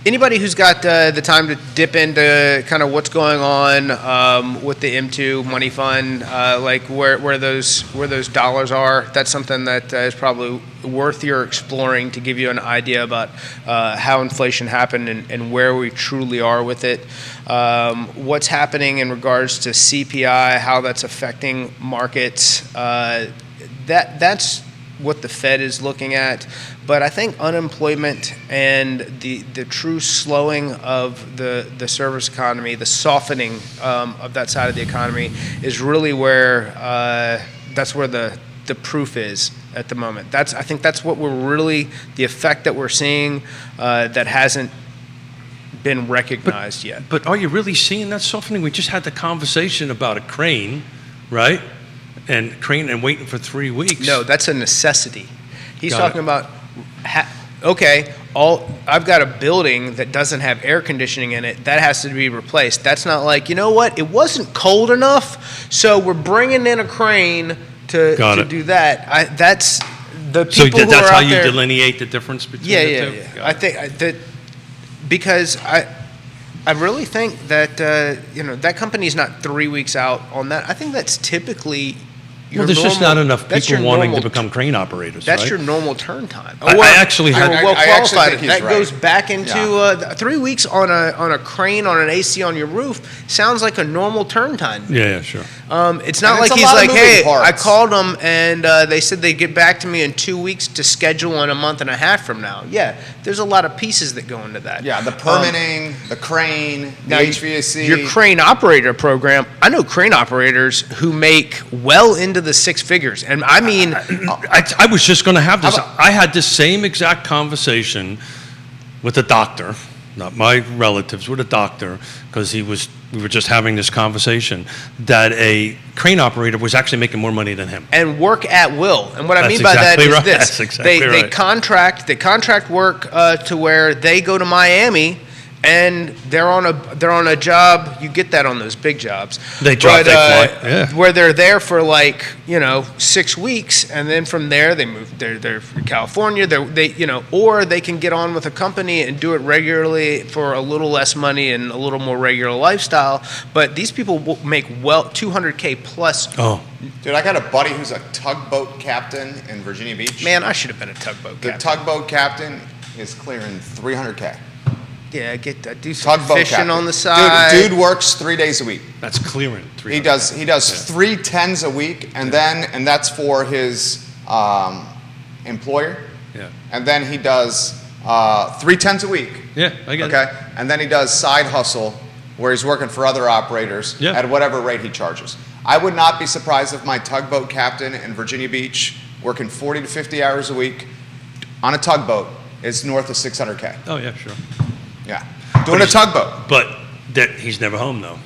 anybody who's got the time to dip into kind of what's going on with the M2 money fund, like where those dollars are. That's something that is probably worth your exploring to give you an idea about how inflation happened and where we truly are with it. What's happening in regards to CPI, how that's affecting markets. That's what the Fed is looking at. But I think unemployment and the true slowing of the service economy, the softening of that side of the economy is really where that's where the proof is at the moment. I think that's what we're really, the effect that we're seeing that hasn't been recognized yet. But are you really seeing that softening? We just had the conversation about a crane, right? And crane and waiting for 3 weeks. No, that's a necessity. He's Got talking it. about, I've got a building that doesn't have air conditioning in it. That has to be replaced. That's not like, you know what? It wasn't cold enough, so we're bringing in a crane to do that. That's the people who are out there. That's how you delineate the difference between the two? Yeah. I think that because I really think that that company's not 3 weeks out on that. I think that's typically Well, there's just not enough people wanting to become crane operators, That's right? your normal turn time. I actually had- well I actually qualified. think he's That right. goes back into 3 weeks on a crane on an AC on your roof. Sounds like a normal turn time. Yeah, sure. It's not And like it's a he's lot of like, moving hey, parts. I called them and they said they'd get back to me in 2 weeks to schedule in a month and a half from now. Yeah, there's a lot of pieces that go into that. Yeah, the permitting, the crane, the Now, HVAC. Your crane operator program, I know crane operators who make well into the six figures. And I mean, I was just going to have this. I had this same exact conversation with a doctor, not my relatives, with a doctor, because we were just having this conversation that a crane operator was actually making more money than him. and work at will. And what I That's mean by exactly that is right. this. That's exactly they right. contract work to where they go to Miami and they're on a job. You get that on those big jobs. They drive, But, they fly, yeah. Where they're there for 6 weeks, and then from there they move. They're from California. Or they can get on with a company and do it regularly for a little less money and a little more regular lifestyle. But these people will make $200K plus. Oh, Dude, I got a buddy who's a tugboat captain in Virginia Beach. Man, I should have been a tugboat The captain. tugboat captain is clearing 300K. Yeah, do some Tugboat fishing captain. on the side. Dude works 3 days a week. that's clearing. He does 3 tens a week, and that's for his employer. Yeah. And then he does 3 tens a week. Yeah, I get Okay, and then he does side hustle where he's working for other operators Yeah. at whatever rate he charges. I would not be surprised if my tugboat captain in Virginia Beach, working 40 to 50 hours a week on a tugboat, is north of 600K. it. Oh, yeah, sure. Yeah, doing a tugboat. But he's never home, though.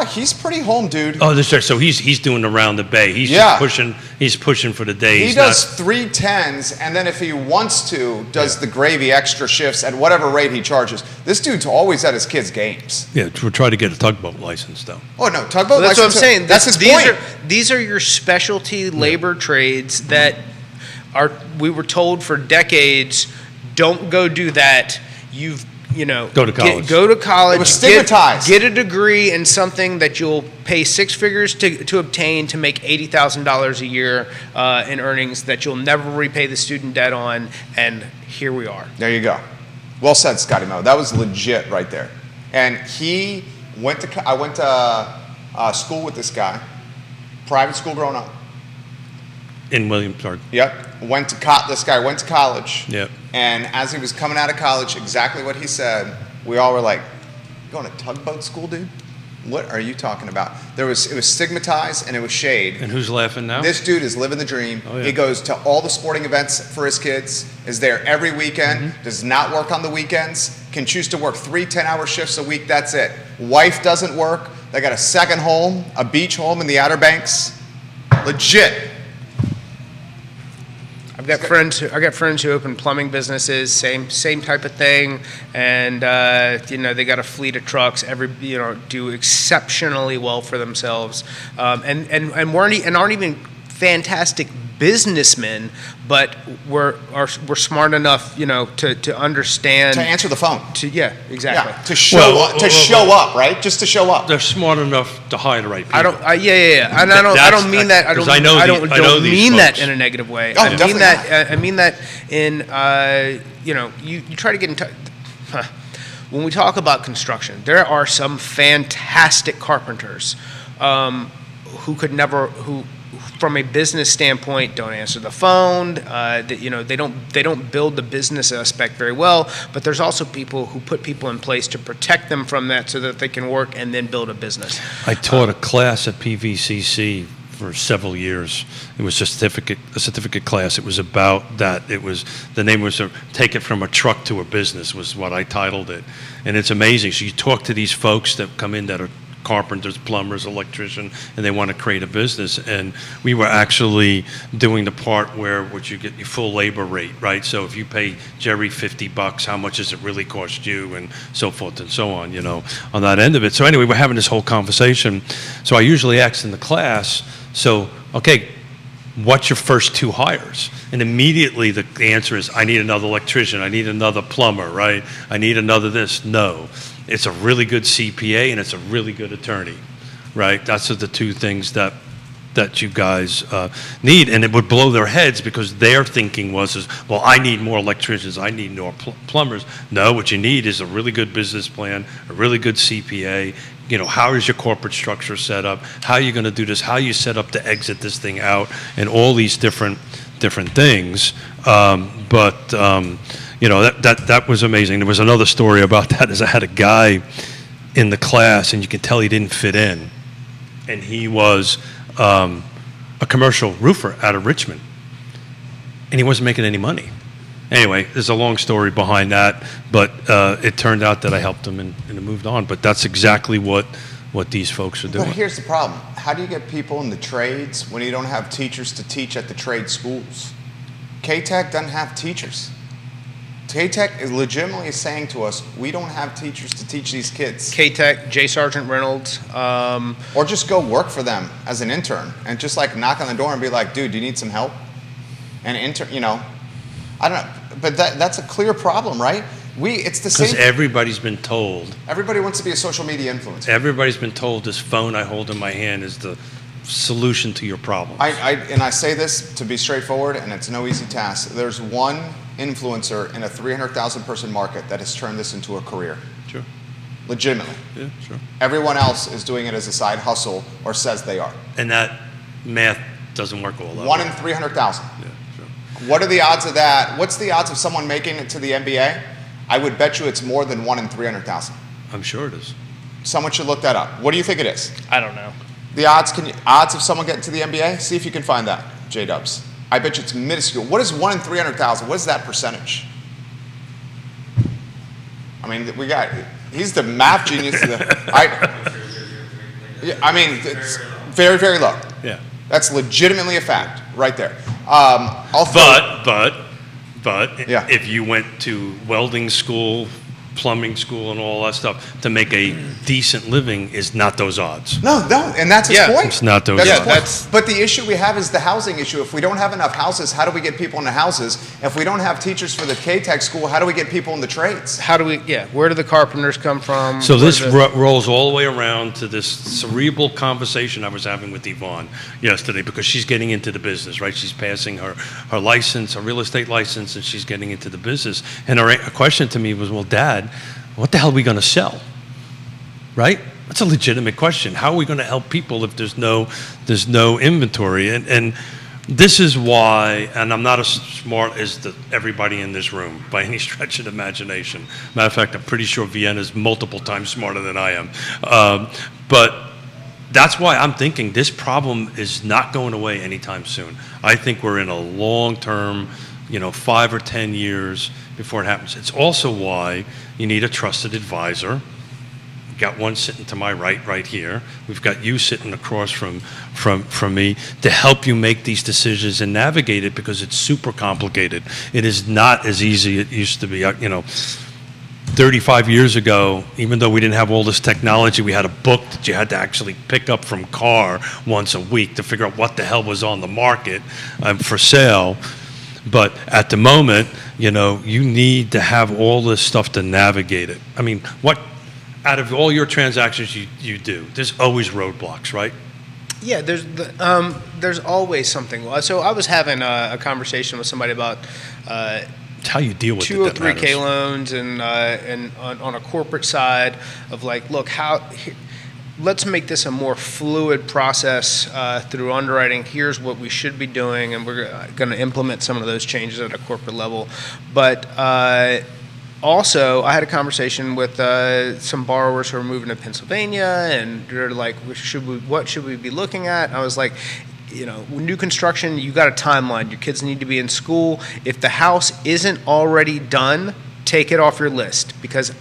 He's pretty home, dude. Oh, so he's doing around the bay. He's Yeah. just pushing for the day. He He's does not, 3 tens, and then if he wants to, does the gravy extra shifts at whatever rate he charges. This dude's always at his kids' games. yeah, we're trying to get a tugboat license, though. Oh no, tugboat. Well, that's what I'm license- saying. That's his point. These are your specialty labor trades that we were told for decades, don't go do that. Go to college. Go to college. It was stigmatized. Get a degree in something that you'll pay 6 figures to obtain to make $80,000 a year in earnings that you'll never repay the student debt on. And here we are. There you go. Well said, Scotty Mo. That was legit right there. And I went to school with this guy, private school growing up. In Williamsburg. Yep. This guy went to college. Yep. And as he was coming out of college, exactly what he said, we all were like, "You going to tugboat school, dude? What are you talking about?" It was stigmatized and it was shade. And who's laughing now? This dude is living the dream. Oh, yeah. He goes to all the sporting events for his kids, is there every weekend, Mm-hmm. does not work on the weekends, can choose to work 3 10-hour shifts a week, that's it. Wife doesn't work. They got a second home, a beach home in the Outer Banks. Legit. I got friends who open plumbing businesses, same type of thing, and they got a fleet of trucks. Do exceptionally well for themselves, and aren't even fantastic businessmen, but we're smart enough, to understand. To answer the phone. Yeah, exactly. Yeah, to show up, right? Just to show up. They're smart enough to hire the right people. Yeah. And I don't mean that. I don't mean that in a negative way. Oh, I mean definitely that. not. I mean that in you try to get in touch. When we talk about construction, there are some fantastic carpenters who from a business standpoint, don't answer the phone. They don't build the business aspect very well. But there's also people who put people in place to protect them from that, so that they can work and then build a business. I taught a class at PVCC for several years. It was a certificate class. It was about that. The name was "Take It from a Truck to a Business" was what I titled it, and it's amazing. So you talk to these folks that come in that are carpenters, plumbers, electrician, and they want to create a business. And we were actually doing the part where you get your full labor rate, right? So if you pay Jerry $50, how much does it really cost you, and so forth and so on, on that end of it. So anyway, we're having this whole conversation. So I usually ask in the class, okay, what's your first 2 hires? And immediately the answer is, I need another electrician, I need another plumber, right? I need another this. No. It's a really good CPA and it's a really good attorney, right? That's the 2 things that you guys need, and it would blow their heads because their thinking was, well, I need more electricians, I need more plumbers. No, what you need is a really good business plan, a really good CPA. How is your corporate structure set up? How are you going to do this? How you set up to exit this thing out, and all these different things. That was amazing. There was another story about that. Is I had a guy in the class, and you could tell he didn't fit in, and he was a commercial roofer out of Richmond, and he wasn't making any money. Anyway, there's a long story behind that, but it turned out that I helped him and it moved on. But that's exactly what these folks are doing. But here's the problem. How do you get people in the trades when you don't have teachers to teach at the trade schools? K-Tech doesn't have teachers. K-Tech is legitimately saying to us, we don't have teachers to teach these kids. K-Tech, J. Sargent Reynolds. Or just go work for them as an intern and just knock on the door and be like, dude, do you need some help? And I don't know. But that's a clear problem, right? It's the same. Because everybody's been told. Everybody wants to be a social media influencer. Everybody's been told this phone I hold in my hand is the solution to your problem. I say this to be straightforward, and it's no easy task. There's one influencer in a 300,000 person market that has turned this into a career. Sure. Legitimately. Yeah, sure. Everyone else is doing it as a side hustle or says they are. And that math doesn't work all that 1 in 300,000. Yeah, sure. What are the odds of that? What's the odds of someone making it to the NBA? I would bet you it's more than 1 in 300,000. I'm sure it is. Someone should look that up. What do you think it is? I don't know. The odds of someone getting to the NBA? See if you can find that, J-Dubs. I bet you it's minuscule. What is 1 in 300,000? What is that percentage? I mean, he's the math genius. It's very, very low. Yeah. That's legitimately a fact right there. But Yeah. if you went to welding school, plumbing school, and all that stuff, to make a decent living is not those odds. No, and that's his point. It's not those That's odds. his point. But the issue we have is the housing issue. If we don't have enough houses, how do we get people into houses? If we don't have teachers for the K-Tech school, how do we get people in the trades? Where do the carpenters come from? So this rolls all the way around to this cerebral conversation I was having with Yvonne yesterday, because she's getting into the business, right? She's passing her license, her real estate license, and she's getting into the business. And her question to me was, well, Dad, what the hell are we going to sell? Right? That's a legitimate question. How are we going to help people if there's no inventory? And this is why, and I'm not as smart as everybody in this room by any stretch of the imagination. Matter of fact, I'm pretty sure Vienna's multiple times smarter than I am. But that's why I'm thinking this problem is not going away anytime soon. I think we're in a long-term, 5 or 10 years before it happens. It's also why you need a trusted advisor. We've got one sitting to my right here. We've got you sitting across from me to help you make these decisions and navigate it, because it's super complicated. It is not as easy as it used to be. 35 years ago, even though we didn't have all this technology, we had a book that you had to actually pick up from car once a week to figure out what the hell was on the market for sale. But at the moment, you know, you need to have all this stuff to navigate it. I mean, what out of all your transactions you do, there's always roadblocks, right? Yeah, there's always something. So I was having a conversation with somebody about It's how you deal with it that 203K matters. loans and on a corporate side of like, look, let's make this a more fluid process through underwriting. Here's what we should be doing, and we're going to implement some of those changes at a corporate level. But also, I had a conversation with some borrowers who are moving to Pennsylvania, and they're like, what should we be looking at? And I was like, you know, new construction, you got a timeline. Your kids need to be in school. If the house isn't already done, take it off your list, because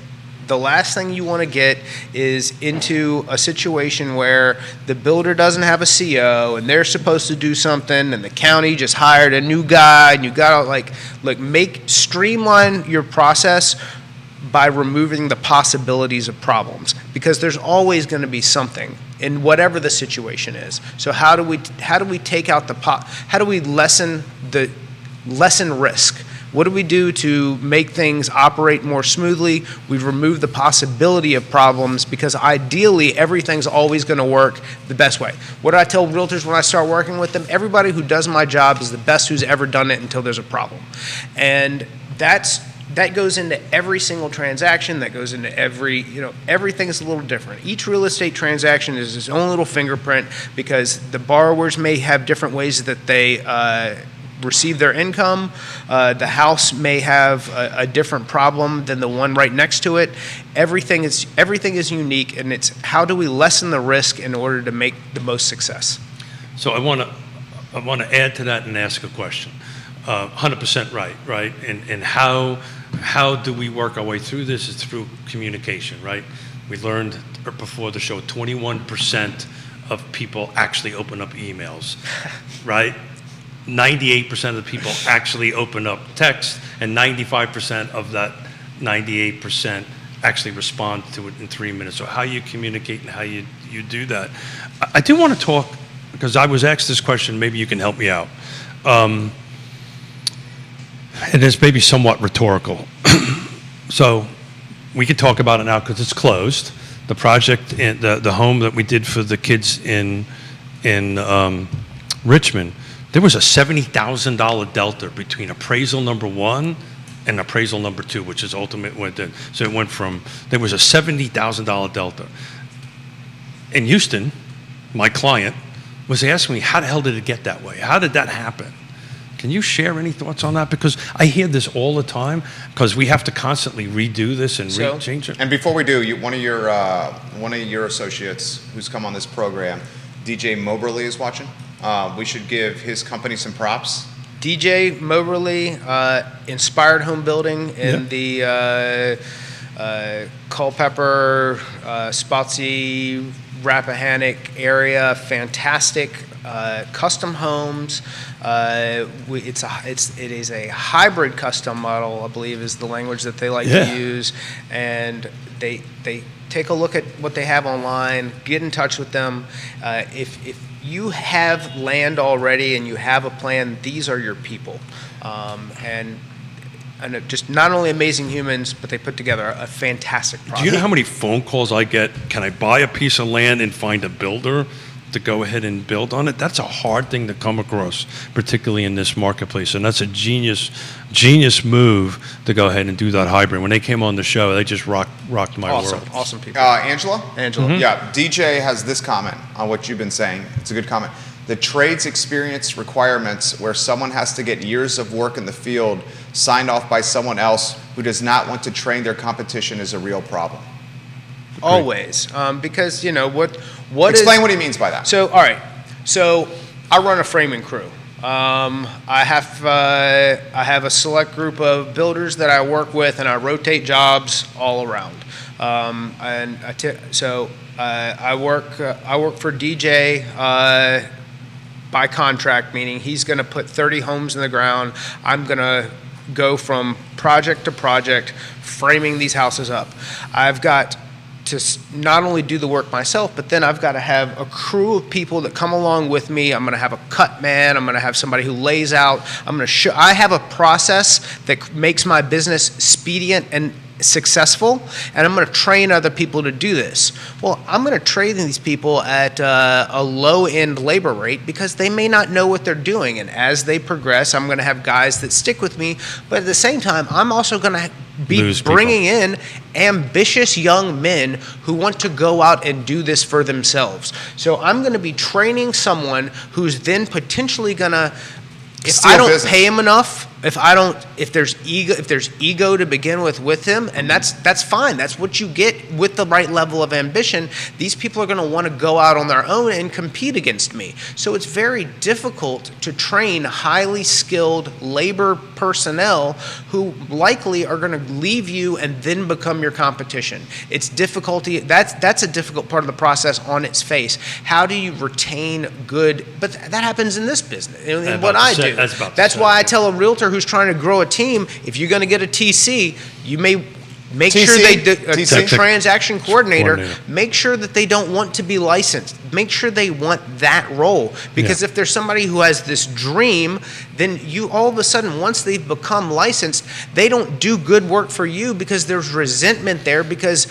the last thing you want to get is into a situation where the builder doesn't have a CO and they're supposed to do something and the county just hired a new guy, and you got to streamline your process by removing the possibilities of problems, because there's always going to be something in whatever the situation is. So how do we take out how do we lessen risk? What do we do to make things operate more smoothly? We remove the possibility of problems, because ideally everything's always going to work the best way. What do I tell realtors when I start working with them? Everybody who does my job is the best who's ever done it until there's a problem. And that goes into every single transaction. That goes into everything is a little different. Each real estate transaction is its own little fingerprint, because the borrowers may have different ways that they receive their income. The house may have a different problem than the one right next to it. Everything is unique, and it's how do we lessen the risk in order to make the most success. So I want to add to that and ask a question. 100% right? And how do we work our way through this? It's through communication, right? We learned before the show 21% of people actually open up emails, right? 98% of the people actually open up text, and 95% of that 98% actually respond to it in 3 minutes. So how you communicate and how you do that. I do want to talk, because I was asked this question, maybe you can help me out. And it's maybe somewhat rhetorical. So we could talk about it now because it's closed. The project, the home that we did for the kids in Richmond, there was a $70,000 delta between appraisal number 1 and appraisal number 2, which is ultimate. So it went from, there was a $70,000 delta. In Houston, my client was asking me, how the hell did it get that way? How did that happen? Can you share any thoughts on that? Because I hear this all the time, because we have to constantly redo this and change it. And before we do, one of your associates who's come on this program, DJ Moberly, is watching. We should give his company some props. DJ Moberly, Inspired Home Building in the Culpeper, Spotsy, Rappahannock area. Fantastic custom homes. It is a hybrid custom model, I believe, is the language that they like to use, and they take a look at what they have online. Get in touch with them. If you have land already and you have a plan, these are your people. And just not only amazing humans, but they put together a fantastic product. Do you know how many phone calls I get? Can I buy a piece of land and find a builder to go ahead and build on it? That's a hard thing to come across, particularly in this marketplace. And that's a genius move to go ahead and do that hybrid. When they came on the show, they just rocked my world. Awesome people. Angela? Angela. Yeah, DJ has this comment on what you've been saying. It's a good comment. The trades experience requirements where someone has to get years of work in the field signed off by someone else who does not want to train their competition is a real problem. Always. Because, what Explain what he means by that. So, all right. So, I run a framing crew. I have a select group of builders that I work with, and I rotate jobs all around. I work for DJ by contract, meaning he's going to put 30 homes in the ground. I'm going to go from project to project, framing these houses up. I've got to not only do the work myself, but then I've got to have a crew of people that come along with me. I'm going to have a cut man. I'm going to have somebody who lays out. I have a process that makes my business expedient and successful, and I'm going to train other people to do this. Well, I'm going to train these people at a low-end labor rate because they may not know what they're doing, and as they progress, I'm going to have guys that stick with me, but at the same time, I'm also going to be bringing in ambitious young men who want to go out and do this for themselves. So I'm going to be training someone who's then potentially going to, if I don't pay him enough, if there's ego to begin with him, and that's fine. That's what you get with the right level of ambition. These people are going to want to go out on their own and compete against me. So it's very difficult to train highly skilled labor personnel who likely are going to leave you and then become your competition. It's difficulty. That's a difficult part of the process on its face. How do you retain good? But that happens in this business. In what I do. That's why I tell a realtor who's trying to grow a team, if you're going to get a TC, you may make sure a transaction coordinator, make sure that they don't want to be licensed. Make sure they want that role. Because if there's somebody who has this dream, then you all of a sudden, once they've become licensed, they don't do good work for you because there's resentment there because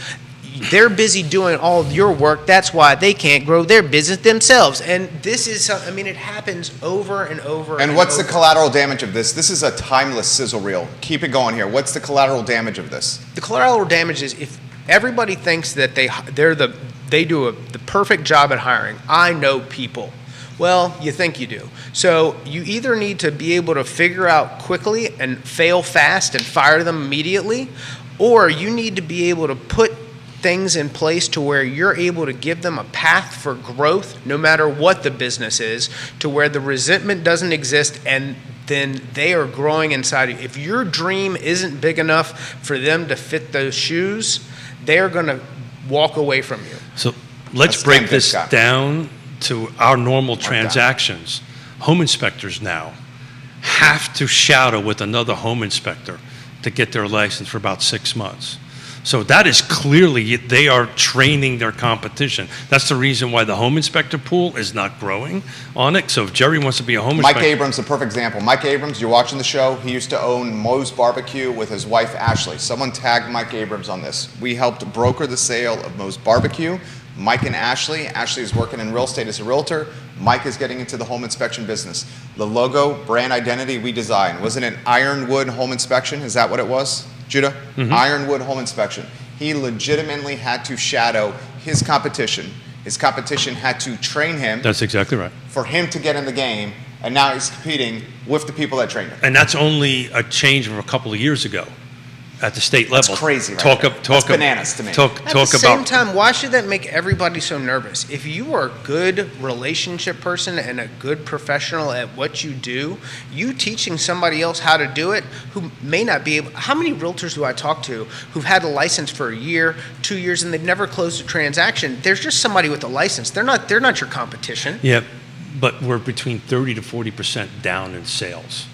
they're busy doing all of your work. That's why they can't grow their business themselves. And this is, it happens over and over. And what's the collateral damage of this? This is a timeless sizzle reel. Keep it going here. What's the collateral damage of this? The collateral damage is if everybody thinks that they do the perfect job at hiring. I know people. Well, you think you do. So you either need to be able to figure out quickly and fail fast and fire them immediately, or you need to be able to put things in place to where you're able to give them a path for growth no matter what the business is, to where the resentment doesn't exist and then they are growing inside you. If your dream isn't big enough for them to fit those shoes, they're going to walk away from you. So let's break this down to our normal transactions. Home inspectors now have to shadow with another home inspector to get their license for about 6 months. So that is clearly, they are training their competition. That's the reason why the home inspector pool is not growing on it. So if Jerry wants to be a home inspector. Mike Abrams, a perfect example. Mike Abrams, you're watching the show. He used to own Moe's Barbecue with his wife, Ashley. Someone tagged Mike Abrams on this. We helped broker the sale of Moe's Barbecue. Mike and Ashley. Ashley is working in real estate as a realtor. Mike is getting into the home inspection business. The logo, brand identity we designed. Wasn't it Ironwood Home Inspection? Is that what it was? Judah? Mm-hmm. Ironwood Home Inspection. He legitimately had to shadow his competition. His competition had to train him. That's exactly right. For him to get in the game, and now he's competing with the people that trained him. And that's only a change of a couple of years ago at the state level. That's crazy, right? That's bananas to me. At the same time, why should that make everybody so nervous? If you are a good relationship person and a good professional at what you do, you teaching somebody else how to do it who may not be able. How many realtors do I talk to who've had a license for a year, 2 years, and they've never closed a transaction? There's just somebody with a license. They're not your competition. Yeah, but we're between 30 to 40% down in sales,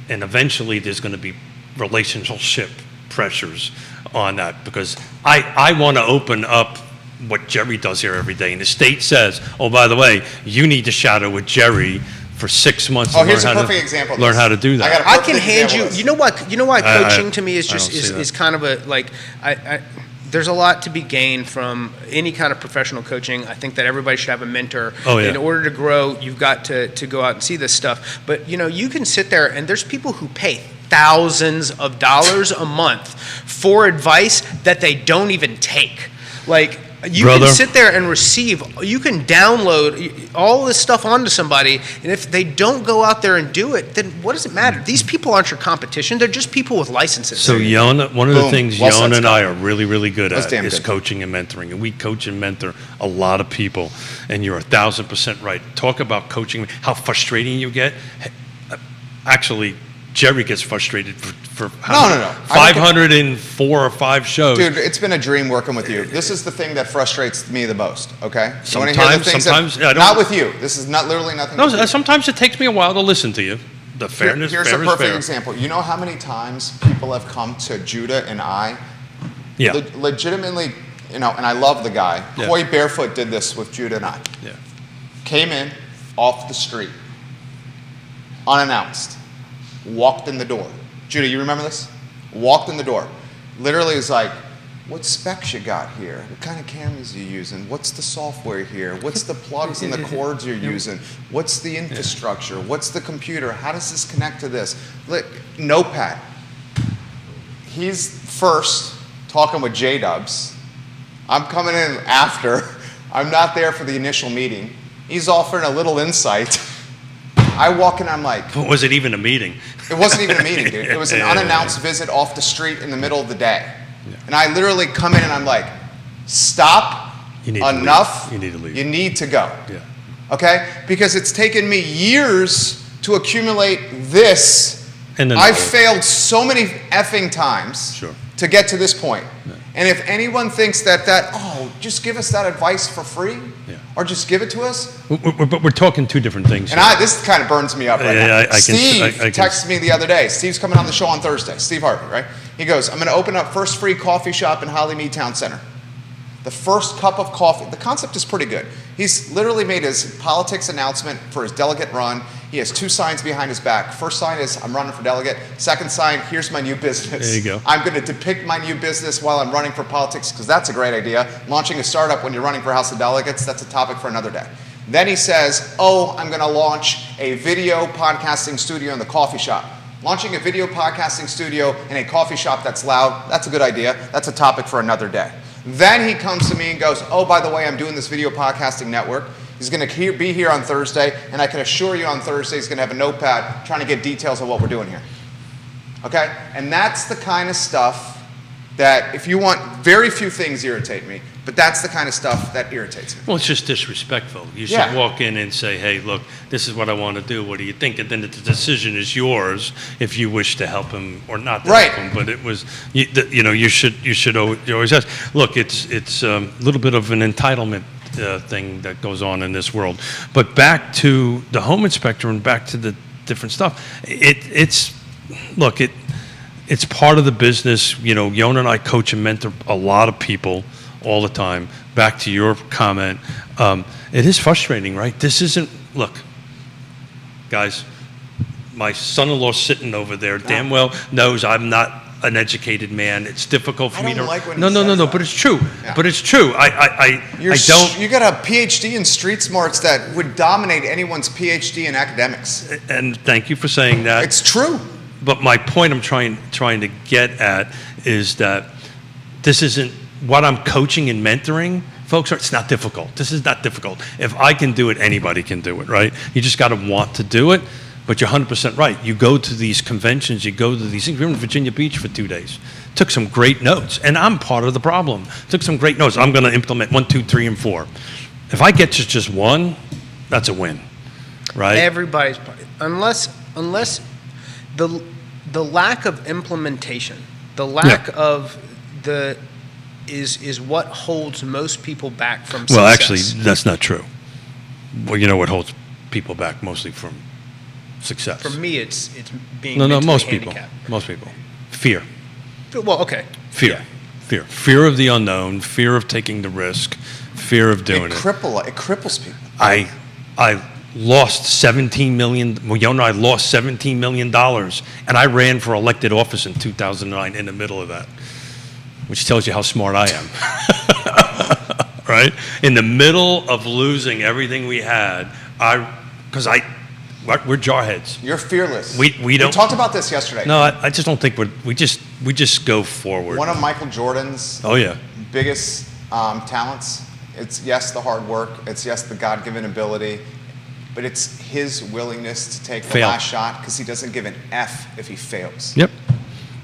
and eventually there's going to be relationship pressures on that, because I want to open up what Jerry does here every day, and the state says, oh, by the way, you need to shadow with Jerry for 6 months. Oh, here's a perfect example. Learn how to do that. I can hand you. You know why coaching to me is just is kind of a like there's a lot to be gained from any kind of professional coaching. I think that everybody should have a mentor. Oh, yeah. In order to grow, you've got to go out and see this stuff. But you can sit there and there's people who pay thousands of dollars a month for advice that they don't even take. Like, you can sit there and you can download all this stuff onto somebody, and if they don't go out there and do it, then what does it matter? These people aren't your competition. They're just people with licenses. So Yonna, one of the things Yonna and I are really, really good at is coaching and mentoring. And we coach and mentor a lot of people, and you're 1,000% right. Talk about coaching, how frustrating you get. Actually, Jerry gets frustrated for 504 or 5 shows. Dude, it's been a dream working with you. This is the thing that frustrates me the most, okay? Sometimes not with you. This is not literally nothing. No, sometimes it takes me a while to listen to you. the fairness. Here's fair a is perfect fair. example. You know how many times people have come to Judah and I, Yeah. legitimately, and I love the guy. Yeah. Coy Barefoot did this with Judah and I. Yeah. Came in off the street, unannounced, walked in the door. Judah, you remember this? Walked in the door. Literally was like, what specs you got here? What kind of cameras are you using? What's the software here? What's the plugs and the cords you're using? What's the infrastructure? What's the computer? How does this connect to this? Look, Notepad. He's first talking with J-Dubs. I'm coming in after. I'm not there for the initial meeting. He's offering a little insight. I walk in, I'm like, But was it even a meeting? it wasn't even a meeting, dude. It was an unannounced visit off the street in the middle of the day. And I literally come in and I'm like, stop, You need to leave. enough, You need to leave. you need to go. Yeah. Okay? Because it's taken me years to accumulate this. And then I've failed so many effing times Sure. to get to this point. And if anyone thinks that, just give us that advice for free, Yeah. or just give it to us, But we're talking two different things. and here. this kind of burns me up right Yeah, now. I can- Steve I can- texted me the other day. Steve's coming on the show on Thursday. Steve Harvey, right? He goes, I'm going to open up first free coffee shop in Hollymead Town Center. The first cup of coffee. The concept is pretty good. He's literally made his politics announcement for his delegate run. He has 2 signs behind his back. First sign is, I'm running for delegate. Second sign, here's my new business. There you go. I'm going to depict my new business while I'm running for politics, because that's a great idea. Launching a startup when you're running for House of Delegates, that's a topic for another day. Then he says, I'm going to launch a video podcasting studio in the coffee shop. Launching a video podcasting studio in a coffee shop that's loud, that's a good idea. That's a topic for another day. Then he comes to me and goes, by the way, I'm doing this video podcasting network. He's going to be here on Thursday, and I can assure you on Thursday he's going to have a notepad trying to get details of what we're doing here. Okay? And that's the kind of stuff that, if you want, very few things irritate me, but that's the kind of stuff that irritates me. Well, it's just disrespectful. You should Yeah. walk in and say, hey, look, this is what I want to do. What do you think? And then the decision is yours if you wish to help him or not to Right. help him. But it was, you should always ask. Look, it's a little bit of an entitlement thing that goes on in this world. But back to the home inspector and back to the different stuff. It's part of the business. Yonna and I coach and mentor a lot of people all the time. Back to your comment, it is frustrating, right? This isn't, look, guys, my son-in-law's sitting over there, damn well knows I'm not an educated man. It's difficult for I me don't to. like when he no, says that. but it's true. Yeah. But it's true. I don't. You got a PhD in street smarts that would dominate anyone's PhD in academics. And thank you for saying that. It's true. But my point I'm trying to get at is that this isn't what I'm coaching and mentoring, folks. It's not difficult. This is not difficult. If I can do it, anybody can do it, right? You just got to want to do it. But you're 100% right. You go to these conventions, you go to these things. We were in Virginia Beach for 2 days. Took some great notes, and I'm part of the problem. Took some great notes. I'm going to implement 1, 2, 3, and 4. If I get to just one, that's a win, right? Everybody's unless the lack of implementation, the lack of the is what holds most people back from success. Well, actually, that's not true. Well, you know what holds people back mostly from success? For me, it's being No, mentally most people. handicapped. Most people. Fear. Well, okay. Fear. Yeah. Fear of the unknown, fear of taking the risk, fear of doing it. It cripples people. I lost $17 million. Well, Yonna and I lost $17 million, and I ran for elected office in 2009 in the middle of that, which tells you how smart I am. Right? In the middle of losing everything we had, we're jarheads. You're fearless. We don't. We talked about this yesterday. No, I just don't think we just go forward. One of Michael Jordan's Oh yeah. biggest talents, it's yes, the hard work, it's yes, the God-given ability, but it's his willingness to take the Fail. last shot, because he doesn't give an F if he fails. Yep.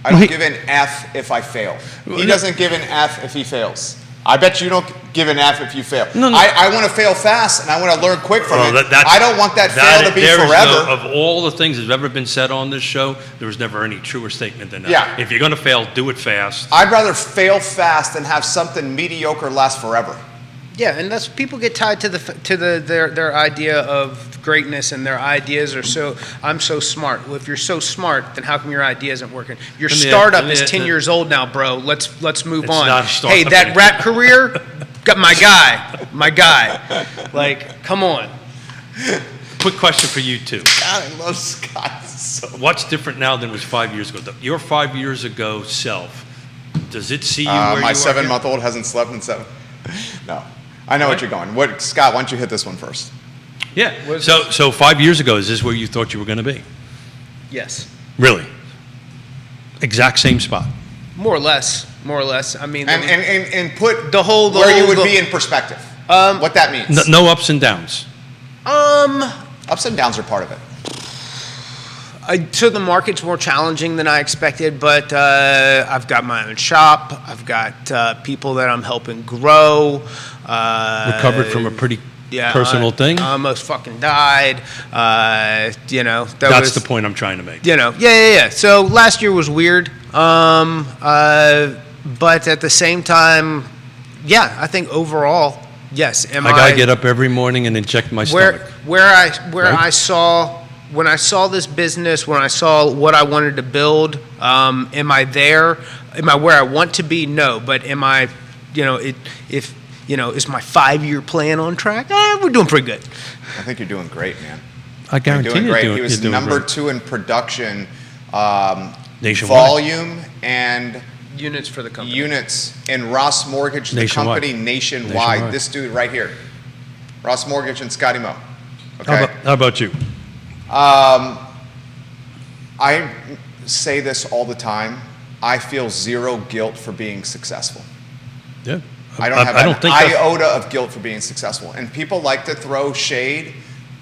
I don't give an F if I fail. He doesn't give an F if he fails. I bet you don't give an F if you fail. No. I want to fail fast, and I want to learn quick from Well, it. I don't want that fail to be there is forever. of all the things that have ever been said on this show, there was never any truer statement than that. Yeah. If you're going to fail, do it fast. I'd rather fail fast than have something mediocre last forever. Yeah, and that's people get tied to their idea of greatness, and their ideas are I'm so smart. Well, if you're so smart, then how come your idea isn't working? Your startup is 10 years old now, bro. Let's move on. Not a startup Hey, that anymore. rap career, got my guy. Like, come on. Quick question for you too. God, I love Scott so much. What's different now than was 5 years ago? Your 5 years ago self, does it see you where you My are 7-month-old hasn't slept in 7. No. I know what you're going. Scott, why don't you hit this one first? here? Yeah. So 5 years ago, is this where you thought you were going to be? Yes. Really? Exact same spot. More or less. I mean, And put the whole where you would be in perspective. What that means. No ups and downs. Ups and downs are part of it. So the market's more challenging than I expected, but I've got my own shop. I've got people that I'm helping grow. Recovered from a pretty personal thing. I almost fucking died. That's the point I'm trying to make. Yeah. So last year was weird, but at the same time, yeah, I think overall, yes. I gotta get up every morning and inject my stomach. When I saw this business, when I saw what I wanted to build, am I there? Am I where I want to be? No, but am I? Is my 5-year plan on track? We're doing pretty good. I think you're doing great, man. I guarantee You're doing great. He was you're doing number great. 2 in production, Nationwide. volume and Units for the company. units in Ross Mortgage, the Nationwide. company nationwide. Nationwide. This dude right here, Ross Mortgage and Scotty Moe. Okay. How about you? I say this all the time. I feel zero guilt for being successful. Yeah. I don't have I don't an think that's- iota of guilt for being successful. And people like to throw shade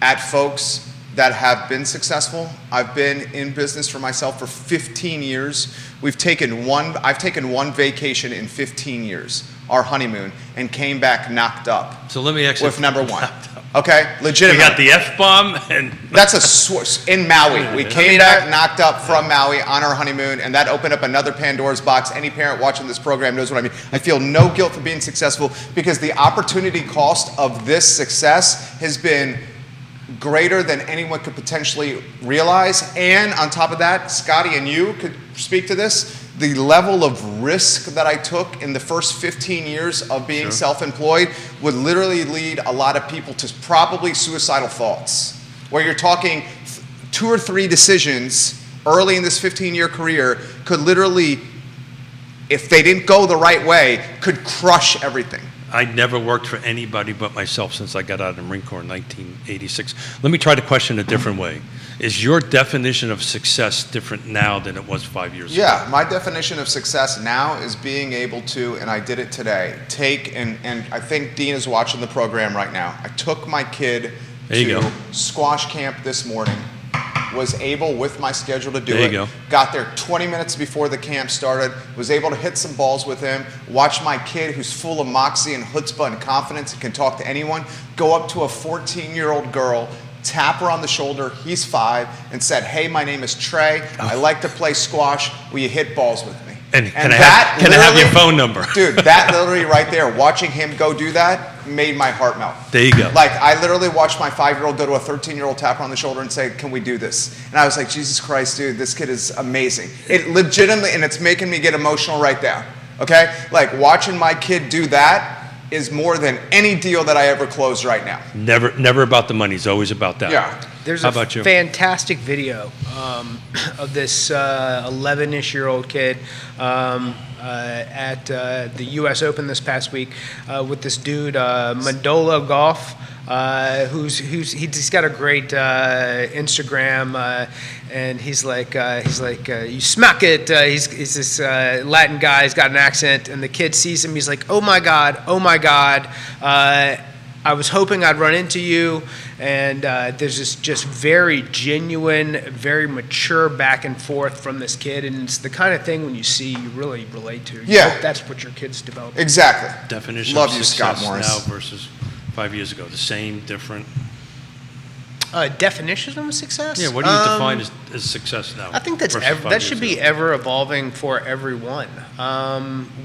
at folks that have been successful. I've been in business for myself for 15 years. I've taken one vacation in 15 years, our honeymoon, and came back knocked up So let me actually. with number 1. Okay, We legitimate. got the F-bomb and. That's in Maui. We came back knocked up from Maui on our honeymoon, and that opened up another Pandora's box. Any parent watching this program knows what I mean. I feel no guilt for being successful because the opportunity cost of this success has been greater than anyone could potentially realize. And on top of that, Scotty and you could speak to this, the level of risk that I took in the first 15 years of being self-employed would literally lead a lot of people to probably suicidal thoughts, where you're talking 2 or 3 decisions early in this 15-year career could literally, if they didn't go the right way, could crush everything. I never worked for anybody but myself since I got out of the Marine Corps in 1986. Let me try to question a different way. Is your definition of success different now than it was 5 years ago? Yeah, my definition of success now is being able to, and I did it today, and I think Dean is watching the program right now. I took my kid There you to go. squash camp this morning, was able with my schedule to do There you it. go. Got there 20 minutes before the camp started, was able to hit some balls with him, watch my kid who's full of moxie and chutzpah and confidence and can talk to anyone, go up to a 14-year-old girl, tap her on the shoulder, he's 5, and said, "Hey, my name is Trey. I like to play squash. Will you hit balls with me?" And can I have your literally- phone number? Dude, that literally right there, watching him go do that made my heart melt. There you go. Like, I literally watched my 5-year-old go to a 13-year-old, tap her on the shoulder and say, "Can we do this?" And I was like, Jesus Christ, dude, this kid is amazing. It legitimately, and it's making me get emotional right now, okay? Like, watching my kid do that is more than any deal that I ever closed right now. Never about the money. It's always about that. Yeah. There's How a about you? fantastic video of this 11-ish-year-old kid at the U.S. Open this past week with this dude Mandola Golf, he's got a great Instagram, and he's like you smack it. He's this Latin guy. He's got an accent, and the kid sees him. He's like, oh my god. I was hoping I'd run into you. And there's this just very genuine, very mature back and forth from this kid. And it's the kind of thing when you see, you really relate to. You Yeah. hope that's what your kids develop. Exactly. Definition Love of you, success Scott Morris. now versus 5 years ago. The same, different. Definition of success? Yeah, what do you define as success now? I think versus 5 that should years be ago? ever evolving for everyone.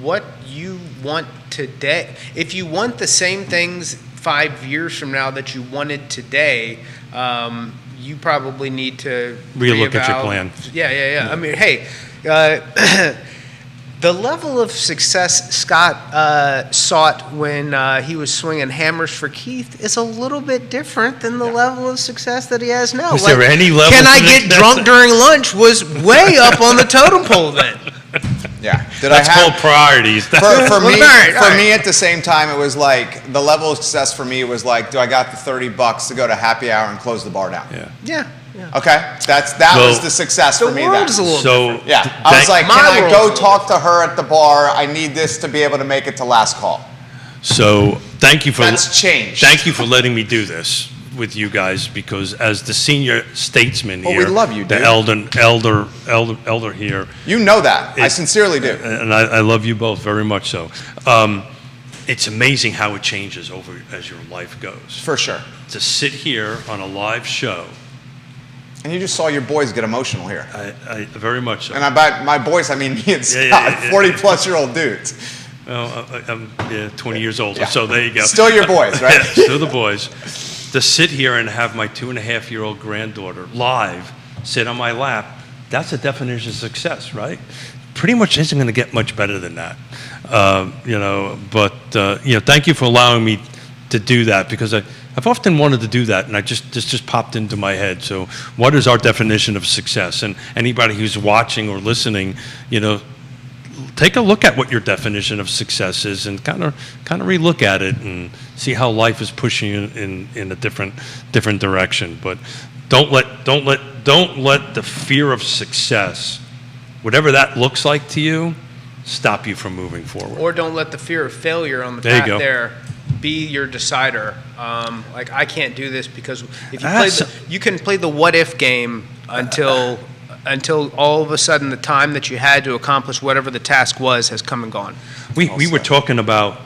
What you want today, if you want the same things 5 years from now that you wanted today, you probably need to Relook at your reeval- plan. Yeah. I mean, hey, the level of success Scott sought when he was swinging hammers for Keith is a little bit different than the level of success that he has now. Is there any level Can I to get success? drunk during lunch was way up on the totem pole then. Yeah. That's called priorities. For Well, me, all right, all for right. me at the same time, it was like the level of success for me was like, do I got the $30 to go to happy hour and close the bar down? Yeah. Yeah. Okay, that So- was the success The for me. world then. is a little So Yeah, th- I was like, My can I world's go a little talk to her at the bar? I need this to be able to make it to last call. So thank you for That's changed. Thank you for letting me do this with you guys, because as the senior statesman Well, here, we love you, the dude. elder here, You know that. I sincerely do. and I love you both very much so. It's amazing how it changes over as your life goes. For sure. To sit here on a live show, And you just saw your boys get emotional here. I very much so. And by my boys, I mean me and Scott, yeah. 40-plus-year-old dudes. Well, I'm 20 years older, Yeah. so there you go. Still your boys, right? Yeah, still the boys. To sit here and have my 2.5-year-old granddaughter live sit on my lap, that's a definition of success, right? Pretty much isn't going to get much better than that. Thank you for allowing me to do that, because I've often wanted to do that, and this just popped into my head. So what is our definition of success? And anybody who's watching or listening, take a look at what your definition of success is, and kind of relook at it and see how life is pushing you in a different direction. But don't let the fear of success, whatever that looks like to you, stop you from moving forward. Or don't let the fear of failure on the There you path go. there be your decider. Like, I can't do this because if you you can play the what if game until all of a sudden the time that you had to accomplish whatever the task was has come and gone. We were talking about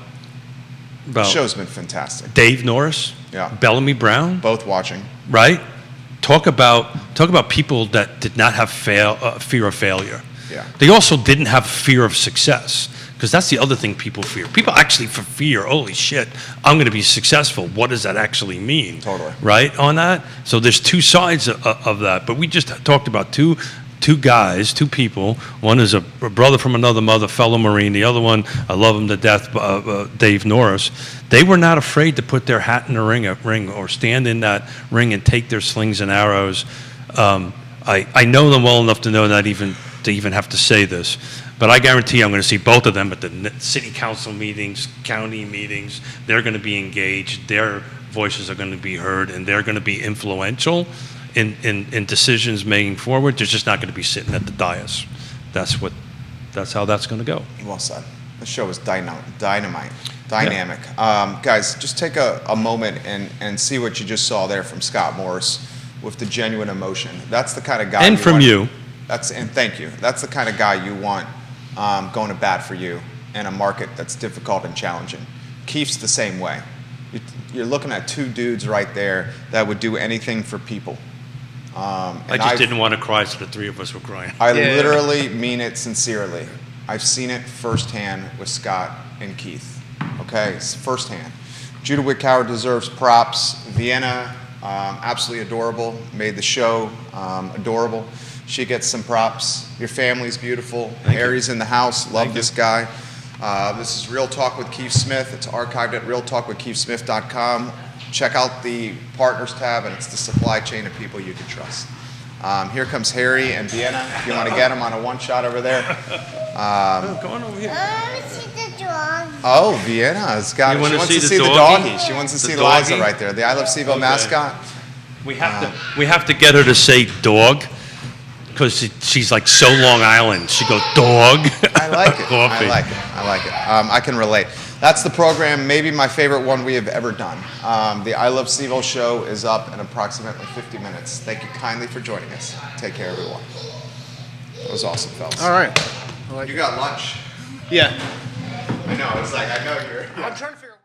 The show's been fantastic. Dave Norris, Yeah. Bellamy Brown, Both watching. right? Talk about people that did not have fear of failure. Yeah. They also didn't have fear of success, because that's the other thing people fear. People actually fear, holy shit, I'm going to be successful. What does that actually mean? Totally. Right on that? So there's two sides of that. But we just talked about two guys, two people. One is a brother from another mother, fellow Marine. The other one, I love him to death, Dave Norris. They were not afraid to put their hat in the ring or stand in that ring and take their slings and arrows. I know them well enough to know that to even have to say this. But I guarantee I'm going to see both of them at the city council meetings, county meetings. They're going to be engaged. Their voices are going to be heard, and they're going to be influential in decisions moving forward. They're just not going to be sitting at the dais. That's how that's going to go. Well said. The show is dynamic. Guys, just take a moment and see what you just saw there from Scott Morris with the genuine emotion. That's the kind of guy. And from want. you. And thank you. That's the kind of guy you want going to bat for you in a market that's difficult and challenging. Keith's the same way. You're looking at two dudes right there that would do anything for people. I just didn't want to cry, so the three of us were crying. I literally mean it sincerely. I've seen it firsthand with Scott and Keith. Okay, it's firsthand. Judah Wickhauer deserves props. Vienna, absolutely adorable. Made the show adorable. She gets some props. Your family's beautiful. Harry's in the house. Love this guy. This is Real Talk with Keith Smith. It's archived at realtalkwithkeithsmith.com. Check out the Partners tab, and it's the supply chain of people you can trust. Here comes Harry and Vienna. If you want to get them on a one-shot over there. Go on over here. See the dog. Oh, Vienna's got You it. wanna She wants see to the see the doggy? doggy. She wants to The see Liza doggy? right there, the I Love CVille Okay. mascot. We have to get her to say dog, because she's like so Long Island. She goes dog. I like it. Coffee. I like it. I can relate. That's the program, maybe my favorite one we have ever done. The I Love CVille show is up in approximately 50 minutes. Thank you kindly for joining us. Take care, everyone. That was awesome, fellas. All right. You got lunch. Yeah. I know. It's like, I know you're. I'm trying to figure out.